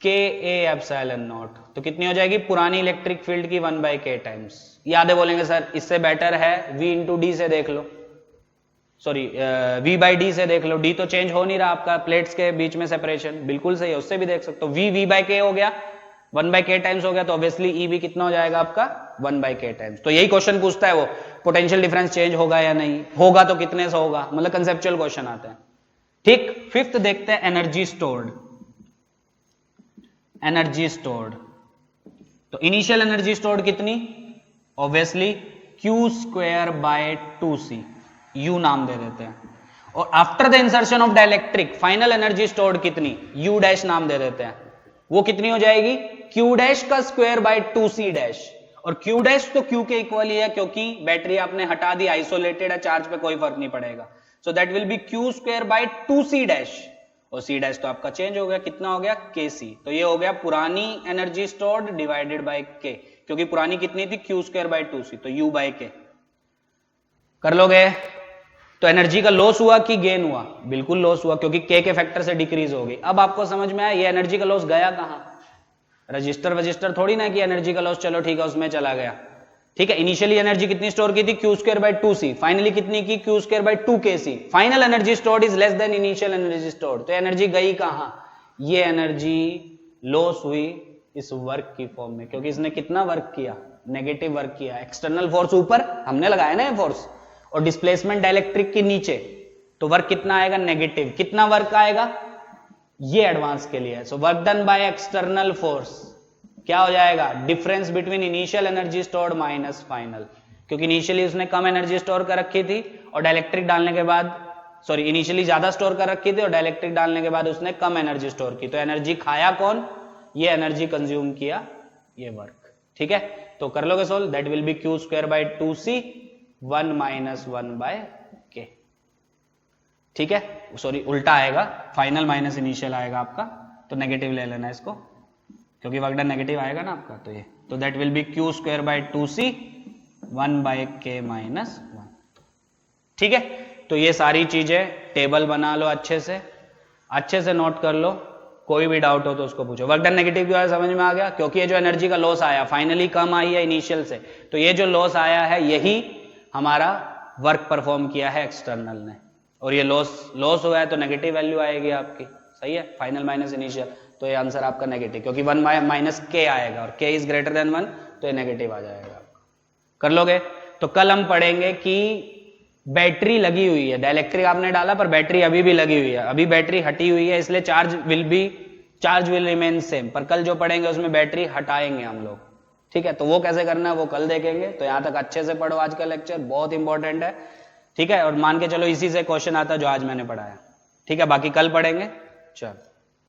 K A epsilon not. तो कितनी हो जाएगी पुरानी इलेक्ट्रिक फील्ड की 1 बाय K टाइम्स। याद है, बोलेंगे सर इससे बेटर है V इंटू डी से देख लो, सॉरी V बाई डी से देख लो, D तो चेंज हो नहीं रहा आपका, प्लेट्स के बीच में सेपरेशन, बिल्कुल सही है, उससे भी देख सकते हो। V बाई K हो गया, 1 बाई K टाइम्स हो गया, तो ऑब्वियसली E भी कितना हो जाएगा आपका 1 बाई K टाइम्स। तो यही क्वेश्चन पूछता है वो, पोटेंशियल डिफरेंस चेंज होगा या नहीं होगा, तो कितने से होगा, मतलब कंसेप्चुअल क्वेश्चन आते हैं। ठीक, फिफ्थ देखते हैं एनर्जी स्टोर्ड। एनर्जी स्टोर्ड, तो इनिशियल एनर्जी स्टोर्ड कितनी, obviously Q square by 2C, U नाम दे देते हैं, और after the insertion of dielectric final energy stored कितनी, U डैश नाम दे देते हैं, वो कितनी हो जाएगी Q डैश का स्क्वायर बाय 2C डैश, और Q डैश तो Q के इक्वल ही है क्योंकि बैटरी आपने हटा दी, आइसोलेटेड है, चार्ज पे कोई फर्क नहीं पड़ेगा, so that will be Q square by 2C dash, और C डैश तो आपका चेंज हो गया, कितना हो गया KC। तो ये हो गया पुरानी energy stored divided by K, क्योंकि पुरानी कितनी थी Q स्क्वायर बाय 2C, तो U बाय K कर लोगे। तो एनर्जी का लॉस हुआ कि गेन हुआ, बिल्कुल लॉस हुआ क्योंकि K के फैक्टर से डिक्रीज हो गई। अब आपको समझ में आया ये एनर्जी का लॉस गया कहां, रजिस्टर थोड़ी ना कि एनर्जी का लॉस चलो ठीक है उसमें चला गया। ठीक है, इनिशियली एनर्जी कितनी स्टोर की थी Q square by 2C, finally कितनी की Q square bye 2KC, final energy stored is less than initial energy stored. तो एनर्जी गई कहां, ये एनर्जी लॉस हुई इस वर्क की फॉर्म में, क्योंकि इसने कितना वर्क किया, नेगेटिव वर्क किया, एक्सटर्नल फोर्स ऊपर हमने लगाया ना ये फोर्स, और डिस्प्लेसमेंट डाइलेक्ट्रिक के नीचे, तो वर्क कितना आएगा, नेगेटिव। कितना वर्क आएगा, ये एडवांस के लिए है, so work done by external force क्या हो जाएगा, difference between initial energy stored minus final, क्योंकि इनिशियली उसने कम एनर्जी स्टोर कर रखी थी और डाइलेक्ट्रिक डालने के बाद, सॉरी इनिशियली ज्यादा स्टोर कर रखी थी और डाइलेक्ट्रिक डालने के बाद उसने कम एनर्जी स्टोर की, तो एनर्जी खाया कौन, ये एनर्जी कंज्यूम किया ये वर्क। ठीक है, तो कर लोगे solve, that will be Q square by 2C 1 minus 1 by K। ठीक है, सॉरी उल्टा आएगा, फाइनल माइनस इनिशियल आएगा आपका, तो नेगेटिव ले लेना इसको, क्योंकि वर्क डन नेगेटिव आएगा ना आपका, तो ये तो that will be Q square by 2c 1 by k minus 1। ठीक है, तो ये सारी चीजें टेबल बना लो, अच्छे से नोट कर लो, कोई भी डाउट हो तो उसको पूछो। वर्क डन नेगेटिव क्यों आया समझ में आ गया, क्योंकि ये जो एनर्जी का लॉस आया फाइनली कम आई है इनिशियल से, तो ये जो लॉस आया है यही हमारा वर्क परफॉर्म किया है एक्सटर्नल ने, और ये लॉस हुआ है तो नेगेटिव वैल्यू आएगी आपकी, सही है, फाइनल माइनस इनिशियल, तो ये आंसर आपका नेगेटिव, क्योंकि 1 माइनस के आएगा और के इज ग्रेटर देन 1, तो ये नेगेटिव आ जाएगा। कर लोगे? तो कल हम पढ़ेंगे कि बैटरी लगी हुई है, डाइलेक्ट्रिक आपने डाला पर बैटरी अभी भी लगी हुई है, अभी बैटरी हटी हुई है, इसलिए चार्ज विल रिमेन सेम, पर कल जो पढ़ेंगे उसमें बैटरी हटाएंगे हम लोग। ठीक है, तो वो कैसे करना है वो कल देखेंगे। तो यहां तक अच्छे से पढ़ो, आज का लेक्चर बहुत इंपॉर्टेंट है। ठीक है, और मान के चलो इसी से क्वेश्चन आता जो आज मैंने पढ़ाया। ठीक है, बाकी कल पढ़ेंगे। चलो।